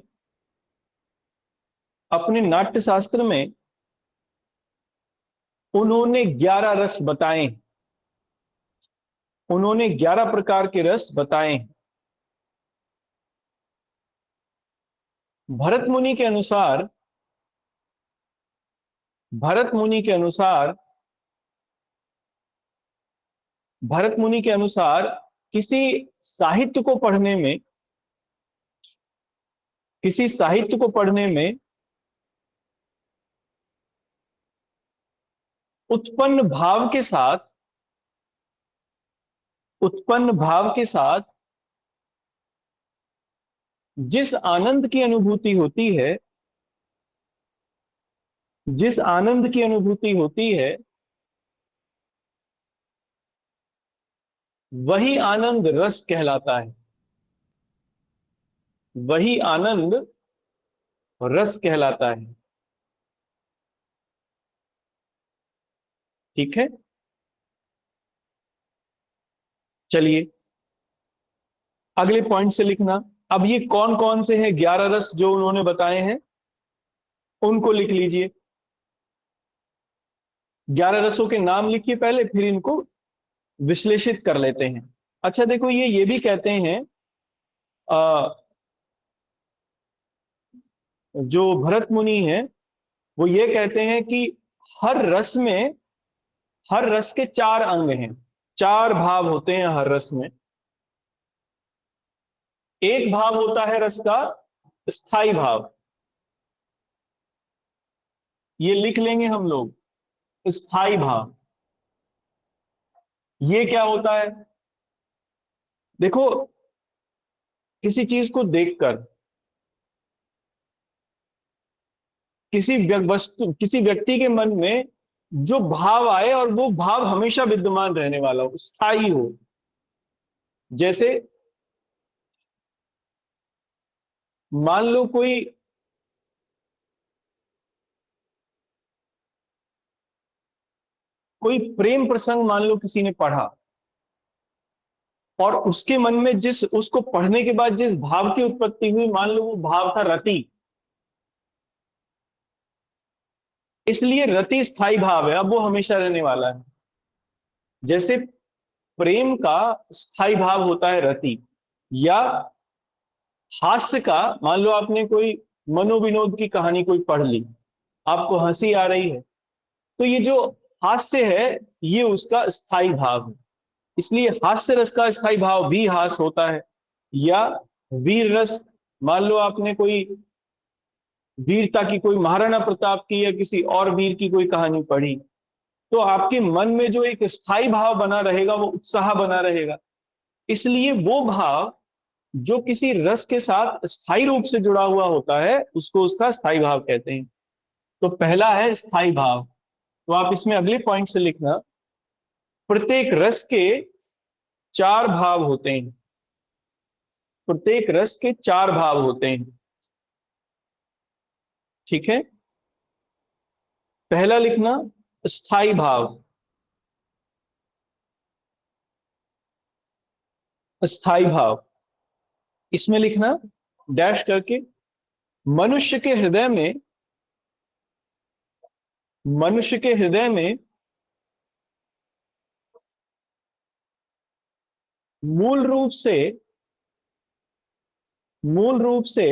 अपने नाट्य शास्त्र में उन्होंने 11 रस बताए, उन्होंने 11 प्रकार के रस बताए। भरत मुनि के अनुसार, भरत मुनि के अनुसार, भरत मुनि के अनुसार किसी साहित्य को पढ़ने में, किसी साहित्य को पढ़ने में उत्पन्न भाव के साथ, उत्पन्न भाव के साथ जिस आनंद की अनुभूति होती है, जिस आनंद की अनुभूति होती है, वही आनंद रस कहलाता है। वही आनंद रस कहलाता है। ठीक है, चलिए अगले पॉइंट से लिखना। अब ये कौन कौन से हैं 11 रस जो उन्होंने बताए हैं, उनको लिख लीजिए। 11 रसों के नाम लिखिए पहले, फिर इनको विश्लेषित कर लेते हैं। अच्छा देखो, ये भी कहते हैं, जो भरत मुनि है वो ये कहते हैं कि हर रस में, हर रस के चार अंग हैं, चार भाव होते हैं हर रस में। एक भाव होता है रस का स्थाई भाव, ये लिख लेंगे हम लोग, स्थाई भाव। ये क्या होता है? देखो, किसी चीज को देखकर किसी व्यक्ति के मन में जो भाव आए और वो भाव हमेशा विद्यमान रहने वाला हो, स्थायी हो। जैसे मान लो कोई प्रेम प्रसंग मान लो किसी ने पढ़ा, और उसके मन में उसको पढ़ने के बाद जिस भाव की उत्पत्ति हुई, मान लो वो भाव था रति, इसलिए रति स्थायी भाव है, अब वो हमेशा रहने वाला है। जैसे प्रेम का स्थायी भाव होता है रति, या हास्य का, मान लो आपने कोई मनोविनोद की कहानी कोई पढ़ ली, आपको हंसी आ रही है, तो ये जो हास्य है ये उसका स्थायी भाव है, इसलिए हास्य रस का स्थायी भाव भी हास होता है। या वीर रस, मान लो आपने कोई वीरता की, कोई महाराणा प्रताप की या किसी और वीर की कोई कहानी पढ़ी, तो आपके मन में जो एक स्थायी भाव बना रहेगा वो उत्साह बना रहेगा। इसलिए वो भाव जो किसी रस के साथ स्थायी रूप से जुड़ा हुआ होता है उसको उसका स्थायी भाव कहते हैं। तो पहला है स्थायी भाव। तो आप इसमें अगले पॉइंट से लिखना, प्रत्येक रस के चार भाव होते हैं, प्रत्येक रस के चार भाव होते हैं। ठीक है, पहला लिखना स्थायी भाव। स्थायी भाव इसमें लिखना डैश करके, मनुष्य के हृदय में, मनुष्य के हृदय में मूल रूप से, मूल रूप से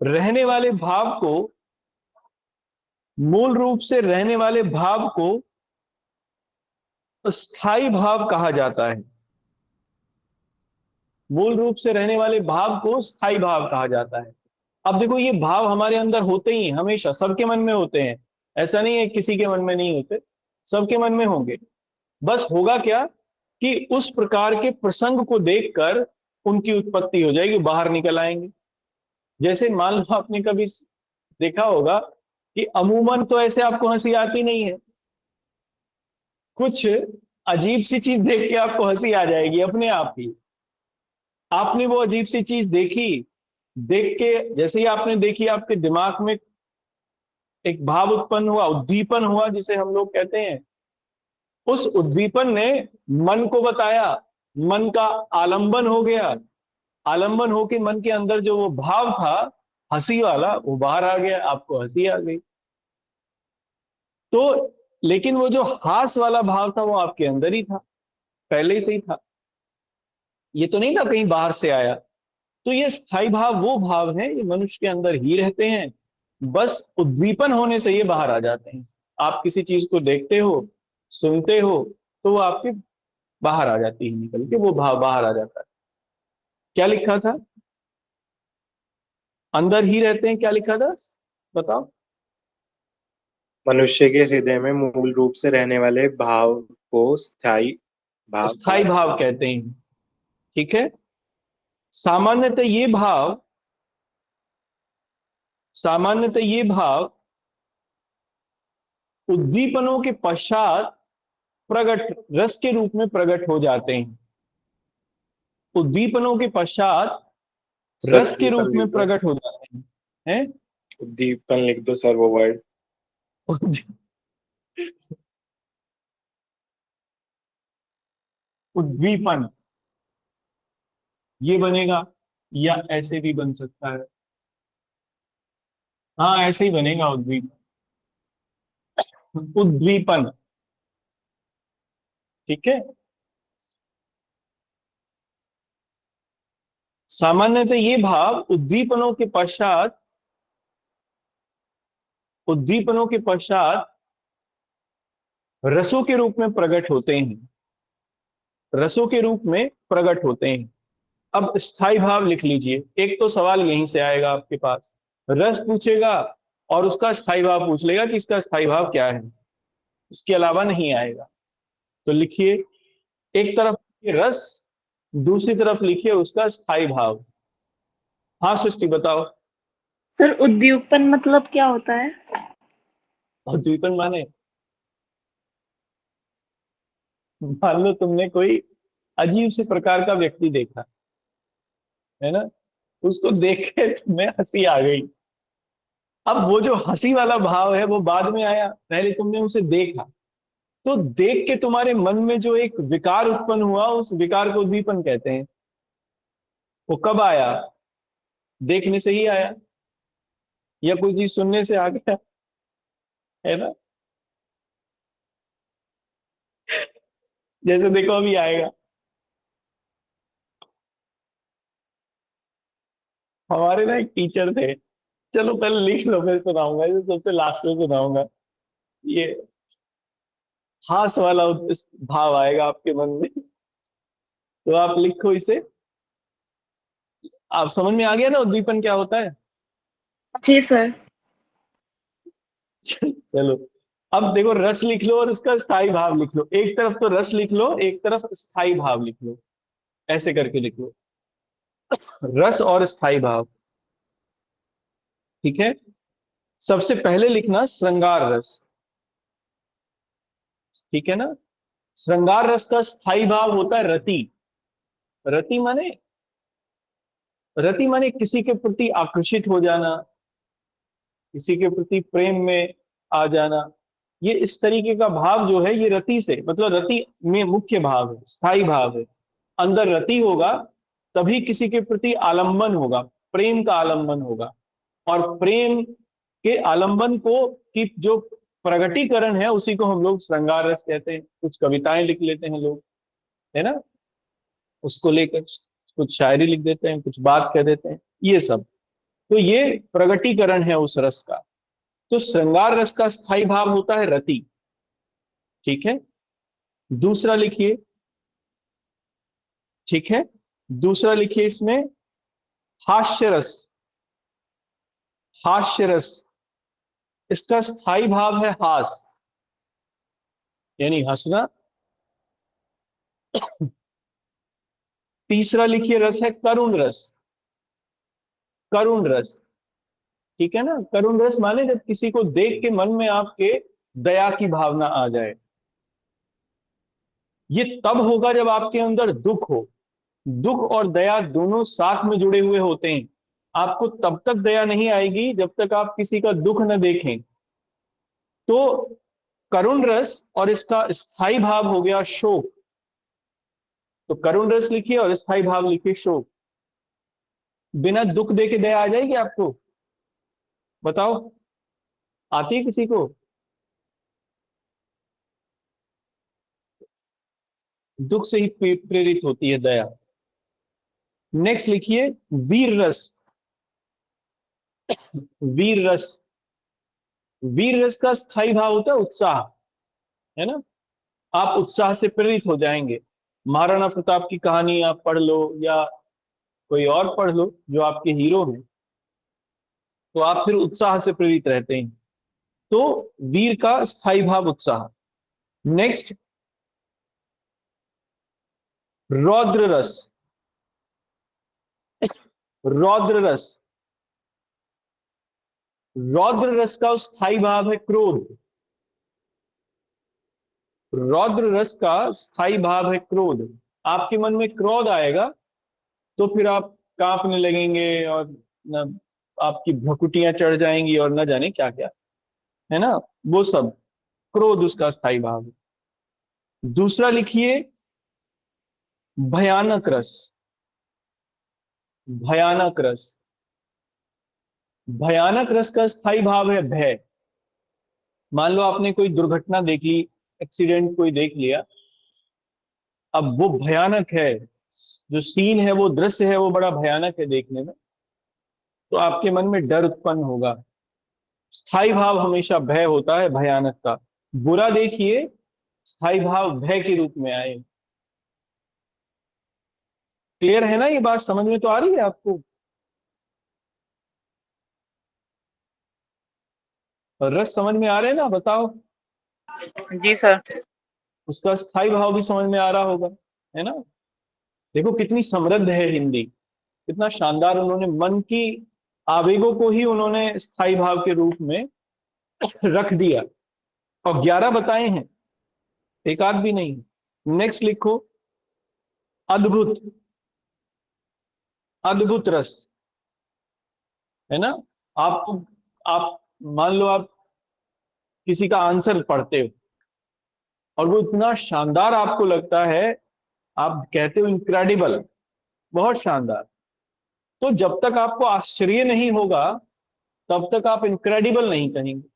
रहने वाले भाव को, मूल रूप से रहने वाले भाव को स्थायी भाव कहा जाता है। मूल रूप से रहने वाले भाव को स्थायी भाव कहा जाता है। अब देखो, ये भाव हमारे अंदर होते ही हैं, हमेशा सबके मन में होते हैं, ऐसा नहीं है किसी के मन में नहीं होते, सबके मन में होंगे। बस होगा क्या कि उस प्रकार के प्रसंग को देखकर उनकी उत्पत्ति हो जाएगी, बाहर निकल आएंगे। जैसे मान लो आपने कभी देखा होगा कि अमूमन तो ऐसे आपको हंसी आती नहीं है, कुछ अजीब सी चीज देख के आपको हंसी आ जाएगी अपने आप ही। आपने वो अजीब सी चीज देखी, देख के जैसे ही आपने देखी, आपके दिमाग में एक भाव उत्पन्न हुआ, उद्दीपन हुआ जिसे हम लोग कहते हैं। उस उद्दीपन ने मन को बताया, मन का आलंबन हो गया, आलंबन होके मन के अंदर जो वो भाव था हंसी वाला वो बाहर आ गया, आपको हंसी आ गई। तो लेकिन वो जो हास वाला भाव था वो आपके अंदर ही था, पहले से ही था, ये तो नहीं था कहीं बाहर से आया। तो ये स्थायी भाव वो भाव हैं, ये मनुष्य के अंदर ही रहते हैं, बस उद्दीपन होने से ये बाहर आ जाते हैं। आप किसी चीज को देखते हो, सुनते हो, तो वो आपके बाहर आ जाती है, निकल के वो भाव बाहर आ जाता है। क्या लिखा था? अंदर ही रहते हैं, क्या लिखा था बताओ? मनुष्य के हृदय में मूल रूप से रहने वाले भाव को स्थायी भाव स्थायी भाव कहते हैं। ठीक है, सामान्यतः ये भाव, सामान्यतः ये भाव उद्दीपनों के पश्चात प्रकट रस के रूप में प्रकट हो जाते हैं। उद्दीपनों के पश्चात सर, रस के रूप उद्दीपन में लिख दो। प्रकट हो जाते हैं। उद्दीपन लिख दो सर, वो वर्ड। उद्दीपन ये बनेगा, या ऐसे भी बन सकता है, हाँ ऐसे ही बनेगा उद्दीपन, उद्दीपन। ठीक है, सामान्यतः ये भाव उद्दीपनों के पश्चात रसों के रूप में प्रकट होते हैं, रसों के रूप में प्रकट होते हैं। अब स्थाई भाव लिख लीजिए। एक तो सवाल यहीं से आएगा आपके पास, रस पूछेगा और उसका स्थाई भाव पूछ लेगा कि इसका स्थाई भाव क्या है, इसके अलावा नहीं आएगा। तो लिखिए, एक तरफ लिखिए रस, दूसरी तरफ लिखिए उसका स्थाई भाव। हाँ सृष्टि बताओ। सर उद्दीपन मतलब क्या होता है? उद्दीपन माने, मान लो तुमने कोई अजीब से प्रकार का व्यक्ति देखा है ना, उसको देख के तुम्हें हंसी आ गई। अब वो जो हंसी वाला भाव है वो बाद में आया, पहले तुमने उसे देखा, तो देख के तुम्हारे मन में जो एक विकार उत्पन्न हुआ, उस विकार को उद्दीपन कहते हैं। वो कब आया? देखने से ही आया, या कोई चीज सुनने से आ गया, है ना। जैसे देखो अभी आएगा, हमारे ना एक टीचर थे, चलो पहले लिख लो फिर सुनाऊंगा, ये सबसे लास्ट में सुनाऊंगा। ये हास वाला भाव आएगा आपके मन में, तो आप लिखो इसे। आप समझ में आ गया ना उद्दीपन क्या होता है? जी सर। चलो, अब देखो रस लिख लो और उसका स्थाई भाव लिख लो। एक तरफ तो रस लिख लो, एक तरफ स्थाई भाव लिख लो, ऐसे करके लिख लो, रस और स्थाई भाव। ठीक है, सबसे पहले लिखना श्रृंगार रस, ठीक है ना। श्रृंगार रस का स्थाई भाव होता है रति। रति माने, रति माने किसी के प्रति आकर्षित हो जाना, किसी के प्रति प्रेम में आ जाना। ये इस तरीके का भाव जो है ये रति से, मतलब रति में मुख्य भाव है, स्थाई भाव है। अंदर रति होगा तभी किसी के प्रति आलंबन होगा, प्रेम का आलंबन होगा। और प्रेम के आलंबन को की जो प्रगटीकरण है उसी को हम लोग श्रृंगार रस कहते हैं। कुछ कविताएं लिख लेते हैं लोग, है ना, उसको लेकर कुछ शायरी लिख देते हैं, कुछ बात कह देते हैं, ये सब। तो ये प्रगटीकरण है उस रस का। तो श्रृंगार रस का स्थाई भाव होता है रति। ठीक है, दूसरा लिखिए। ठीक है, दूसरा लिखिए इसमें हास्य रस। हास्य रस, इसका स्थाई भाव है हास, यानी हंसना। तीसरा लिखिए रस है करुण रस। करुण रस, ठीक है ना। करुण रस माने जब किसी को देख के मन में आपके दया की भावना आ जाए। ये तब होगा जब आपके अंदर दुख हो। दुख और दया दोनों साथ में जुड़े हुए होते हैं। आपको तब तक दया नहीं आएगी जब तक आप किसी का दुख न देखें। तो करुण रस और इसका स्थाई भाव हो गया शोक। तो करुण रस लिखिए और स्थाई भाव लिखिए शोक। बिना दुख देके दया आ जाएगी आपको? बताओ, आती है किसी को? दुख से ही प्रेरित होती है दया। नेक्स्ट लिखिए वीर रस। वीर रस, वीर रस का स्थाई भाव होता है उत्साह, है ना। आप उत्साह से प्रेरित हो जाएंगे। महाराणा प्रताप की कहानी आप पढ़ लो या कोई और पढ़ लो जो आपके हीरो हैं, तो आप फिर उत्साह से प्रेरित रहते हैं। तो वीर का स्थाई भाव उत्साह। नेक्स्ट रौद्र रस। रौद्र रस, रौद्र रस का स्थाई भाव है क्रोध। रौद्र रस का स्थाई भाव है क्रोध। आपके मन में क्रोध आएगा तो फिर आप कांपने लगेंगे और न आपकी भ्रुकुटियां चढ़ जाएंगी और न जाने क्या क्या, है ना, वो सब। क्रोध उसका स्थाई भाव है। दूसरा लिखिए भयानक रस। भयानक रस, भयानक रस का स्थाई भाव है भय। मान लो आपने कोई दुर्घटना देख ली, एक्सीडेंट कोई देख लिया, अब वो भयानक है, जो सीन है, वो दृश्य है, वो बड़ा भयानक है देखने में, तो आपके मन में डर उत्पन्न होगा। स्थाई भाव हमेशा भय होता है, भयानक का। बुरा देखिए, स्थाई भाव भय के रूप में आए। क्लियर है ना? ये बात समझ में तो आ रही है आपको? और रस समझ में आ रहे हैं ना? बताओ। जी सर। उसका स्थाई भाव भी समझ में आ रहा होगा, है ना? देखो कितनी समृद्ध है हिंदी, कितना शानदार उन्होंने मन की आवेगों को ही उन्होंने स्थाई भाव के रूप में रख दिया। और 11 बताए हैं, एक आध भी नहीं। नेक्स्ट लिखो, अद्भुत। अद्भुत रस, है ना? आपको, आप मान लो आप किसी का आंसर पढ़ते हो और वो इतना शानदार आपको लगता है, आप कहते हो इनक्रेडिबल, बहुत शानदार। तो जब तक आपको आश्चर्य नहीं होगा तब तक आप इनक्रेडिबल नहीं कहेंगे।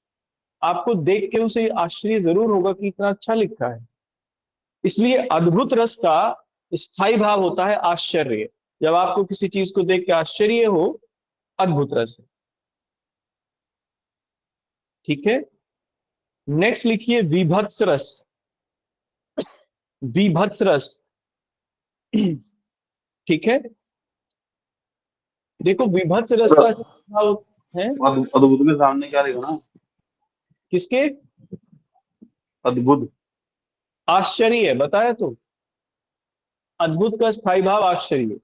आपको देख के उसे आश्चर्य जरूर होगा कि इतना अच्छा लिखा है। इसलिए अद्भुत रस का स्थायी भाव होता है आश्चर्य। जब आपको किसी चीज को देख के आश्चर्य हो, अद्भुत रस है। ठीक है, नेक्स्ट लिखिए विभत्स रस। विभत्स रस, ठीक है। देखो विभत्स रस का भाव है अद्भुत के सामने क्या रहेगा ना? किसके? अद्भुत। आश्चर्य बताया तो, अद्भुत का स्थायी भाव आश्चर्य।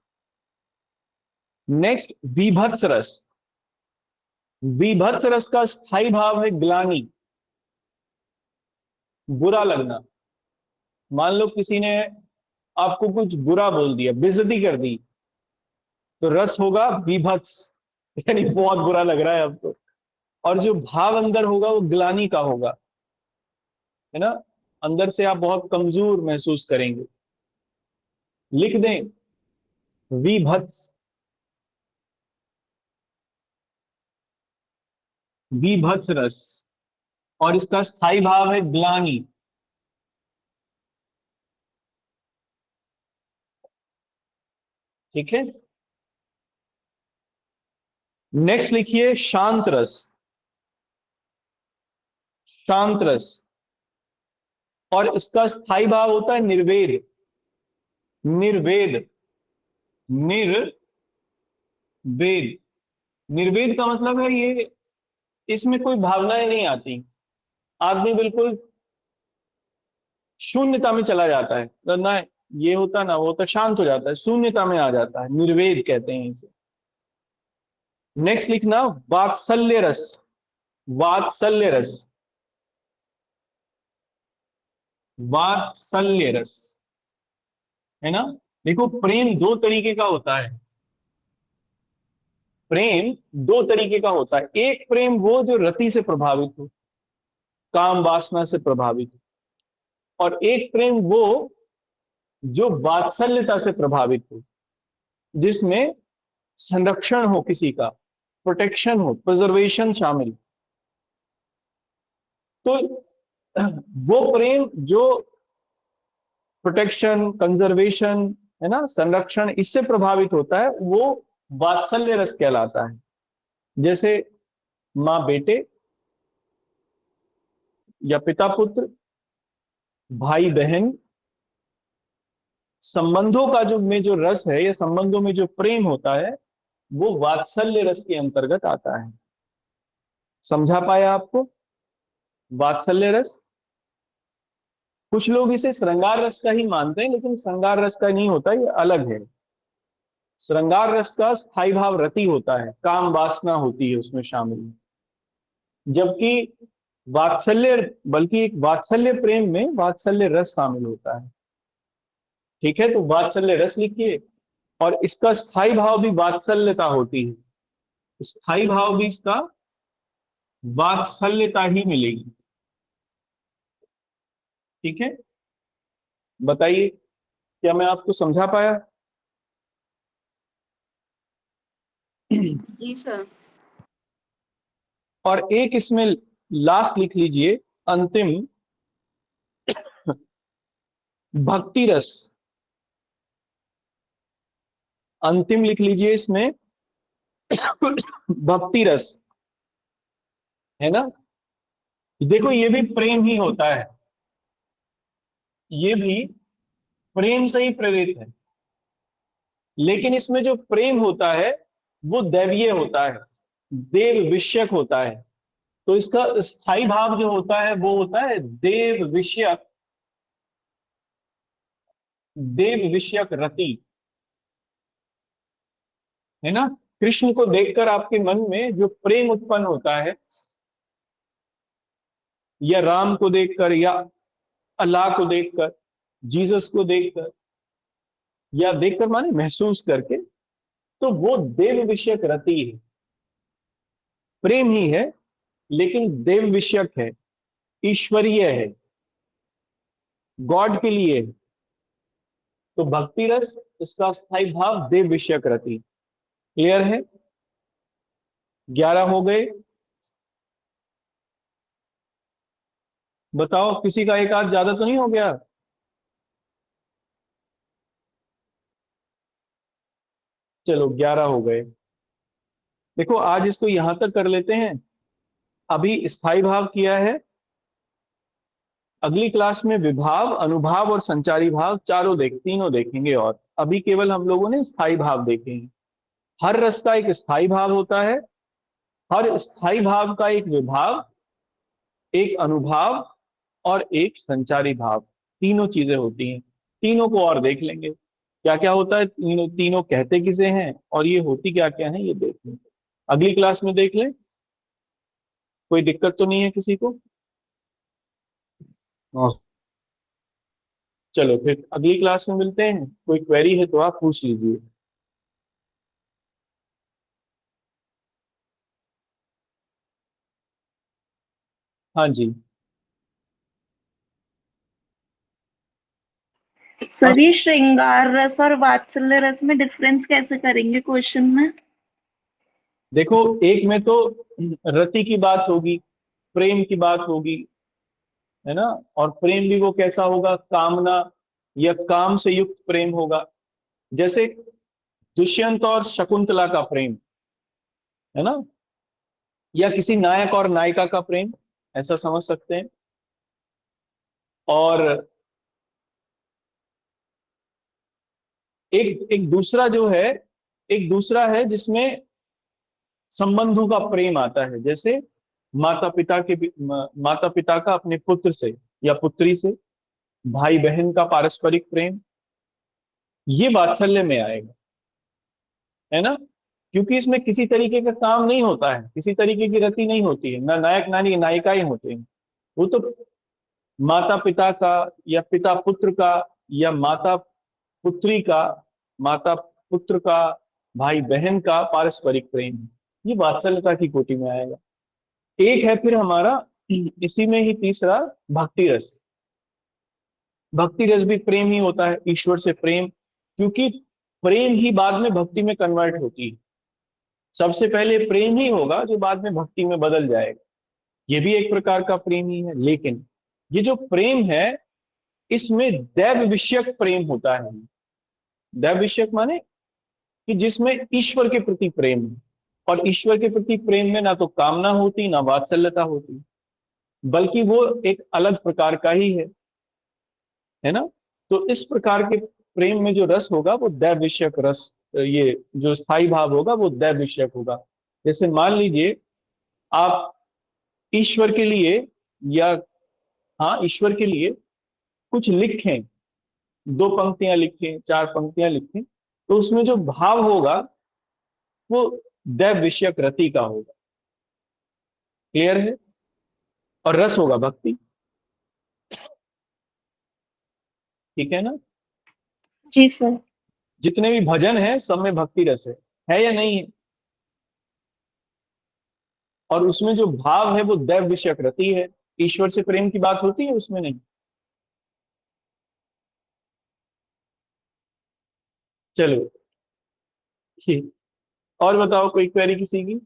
नेक्स्ट विभत्स रस। विभत्स रस का स्थायी भाव है ग्लानि, बुरा लगना। मान लो किसी ने आपको कुछ बुरा बोल दिया, बेइज्जती कर दी, तो रस होगा विभत्स, यानी बहुत बुरा लग रहा है आपको। और जो भाव अंदर होगा वो ग्लानि का होगा, है ना? अंदर से आप बहुत कमजोर महसूस करेंगे। लिख दें विभत्स। विभत्स रस, और इसका स्थायी भाव है ग्लानि। ठीक है, नेक्स्ट लिखिए शांत रस। शांत रस, और इसका स्थायी भाव होता है निर्वेद। निर्वेद, निर्वेद। निर्वेद का मतलब है ये, इसमें कोई भावनाएं नहीं आती, आदमी बिल्कुल शून्यता में चला जाता है। तो ना ये होता ना वो होता, शांत हो जाता है, शून्यता में आ जाता है, निर्वेद कहते हैं इसे। नेक्स्ट लिखना वात्सल्य रस। वात्सल्य रस, वात्सल्य रस, है ना? देखो प्रेम दो तरीके का होता है। प्रेम दो तरीके का होता है। एक प्रेम वो जो रति से प्रभावित हो, काम वासना से प्रभावित हो, और एक प्रेम वो जो वात्सल्यता से प्रभावित हो, जिसमें संरक्षण हो, किसी का प्रोटेक्शन हो, प्रिजर्वेशन शामिल। तो वो प्रेम जो प्रोटेक्शन, कंजर्वेशन, है ना, संरक्षण, इससे प्रभावित होता है, वो वात्सल्य रस कहलाता है। जैसे माँ बेटे, या पिता पुत्र, भाई बहन, संबंधों का जो रस है, या संबंधों में जो प्रेम होता है, वो वात्सल्य रस के अंतर्गत आता है। समझा पाया आपको? वात्सल्य रस, कुछ लोग इसे श्रृंगार रस का ही मानते हैं, लेकिन श्रृंगार रस का नहीं होता, ये अलग है। श्रृंगार रस का स्थायी भाव रति होता है, काम वासना होती है उसमें शामिल। जबकि वात्सल्य, बल्कि एक वात्सल्य प्रेम में वात्सल्य रस शामिल होता है। ठीक है, तो वात्सल्य रस लिखिए, और इसका स्थायी भाव भी वात्सल्यता होती है। स्थायी भाव भी इसका वात्सल्यता ही मिलेगी। ठीक है, बताइए क्या मैं आपको समझा पाया? जी सर। और एक इसमें लास्ट लिख लीजिए, अंतिम, भक्ति रस। अंतिम लिख लीजिए इसमें भक्ति रस, है ना। देखो ये भी प्रेम ही होता है, ये भी प्रेम से ही प्रेरित है, लेकिन इसमें जो प्रेम होता है वो दैवीय होता है, देव विषयक होता है। तो इसका स्थायी भाव जो होता है वो होता है देव विषयक, देव विषयक रति, है ना। कृष्ण को देखकर आपके मन में जो प्रेम उत्पन्न होता है, या राम को देखकर, या अल्लाह को देखकर, जीसस को देखकर, या देखकर माने महसूस करके, तो वो देव विषयक रति है, प्रेम ही है लेकिन देव विषयक है, ईश्वरीय है, गॉड के लिए है। तो भक्ति रस, इसका स्थायी भाव देव विषयक रति। क्लियर है? 11 हो गए। बताओ किसी का एक आध ज्यादा तो नहीं हो गया? चलो 11 हो गए। देखो आज इसको यहां तक कर लेते हैं। अभी स्थायी भाव किया है, अगली क्लास में विभाव, अनुभाव और संचारी भाव तीनों देखेंगे। और अभी केवल हम लोगों ने स्थायी भाव देखे हैं। हर रस का एक स्थायी भाव होता है, हर स्थायी भाव का एक विभाव, एक अनुभाव और एक संचारी भाव, तीनों चीजें होती हैं। तीनों को और देख लेंगे क्या क्या होता है, तीनों तीनों कहते किसे हैं और ये होती क्या क्या है, ये देख लेंगे अगली क्लास में। देख लें, कोई दिक्कत तो नहीं है किसी को? चलो फिर अगली क्लास में मिलते हैं। कोई क्वेरी है तो आप पूछ लीजिए। हाँ जी। सर ये श्रृंगार रस और वात्सल्य रस में डिफरेंस कैसे करेंगे क्वेश्चन में? देखो एक में तो रति की बात होगी, प्रेम की बात होगी, है ना। और प्रेम भी वो कैसा होगा, कामना या काम से युक्त प्रेम होगा। जैसे दुष्यंत और शकुंतला का प्रेम, है ना, या किसी नायक और नायिका का प्रेम, ऐसा समझ सकते हैं। और एक एक दूसरा जो है, एक दूसरा है जिसमें संबंधों का प्रेम आता है। जैसे माता पिता का अपने पुत्र से या पुत्री से, भाई बहन का पारस्परिक प्रेम, ये वात्सल्य में आएगा, है ना। क्योंकि इसमें किसी तरीके का काम नहीं होता है, किसी तरीके की रति नहीं होती है, ना नायक नानी नायिकाएं होते हैं। वो तो माता पिता का या पिता पुत्र का या माता पुत्री का, माता पुत्र का, भाई बहन का पारस्परिक प्रेम, ये वात्सल्यता की कोटि में आएगा। एक है फिर हमारा इसी में ही तीसरा, भक्ति रस। भक्ति रस भी प्रेम ही होता है, ईश्वर से प्रेम, क्योंकि प्रेम ही बाद में भक्ति में कन्वर्ट होती है। सबसे पहले प्रेम ही होगा जो बाद में भक्ति में बदल जाएगा। ये भी एक प्रकार का प्रेम ही है, लेकिन ये जो प्रेम है इसमें दैव विषयक प्रेम होता है। दैव विषयक माने कि जिसमें ईश्वर के प्रति प्रेम है। और ईश्वर के प्रति प्रेम में ना तो कामना होती, ना वात्सल्यता होती, बल्कि वो एक अलग प्रकार का ही है ना। तो इस प्रकार के प्रेम में जो रस होगा वो दैव विषयक रस, ये जो स्थायी भाव होगा वो दैव विषयक होगा। जैसे मान लीजिए आप ईश्वर के लिए, या हाँ ईश्वर के लिए कुछ लिखें, 2 पंक्तियां लिखें, 4 पंक्तियां लिखें, तो उसमें जो भाव होगा वो दैव विषयक रति का होगा। क्लियर है? और रस होगा भक्ति। ठीक है ना। जी सर। जितने भी भजन है सब में भक्ति रस है या नहीं है? और उसमें जो भाव है वो दैव विषयक रति है। ईश्वर से प्रेम की बात होती है उसमें? नहीं। चलो ठीक। और बताओ कोई क्वेरी किसी की?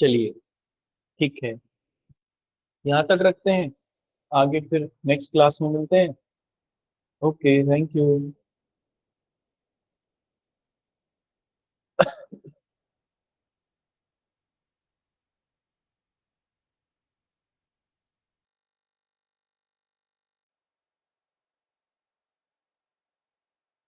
चलिए ठीक है। यहाँ तक रखते हैं, आगे फिर नेक्स्ट क्लास में मिलते हैं। Okay, thank you.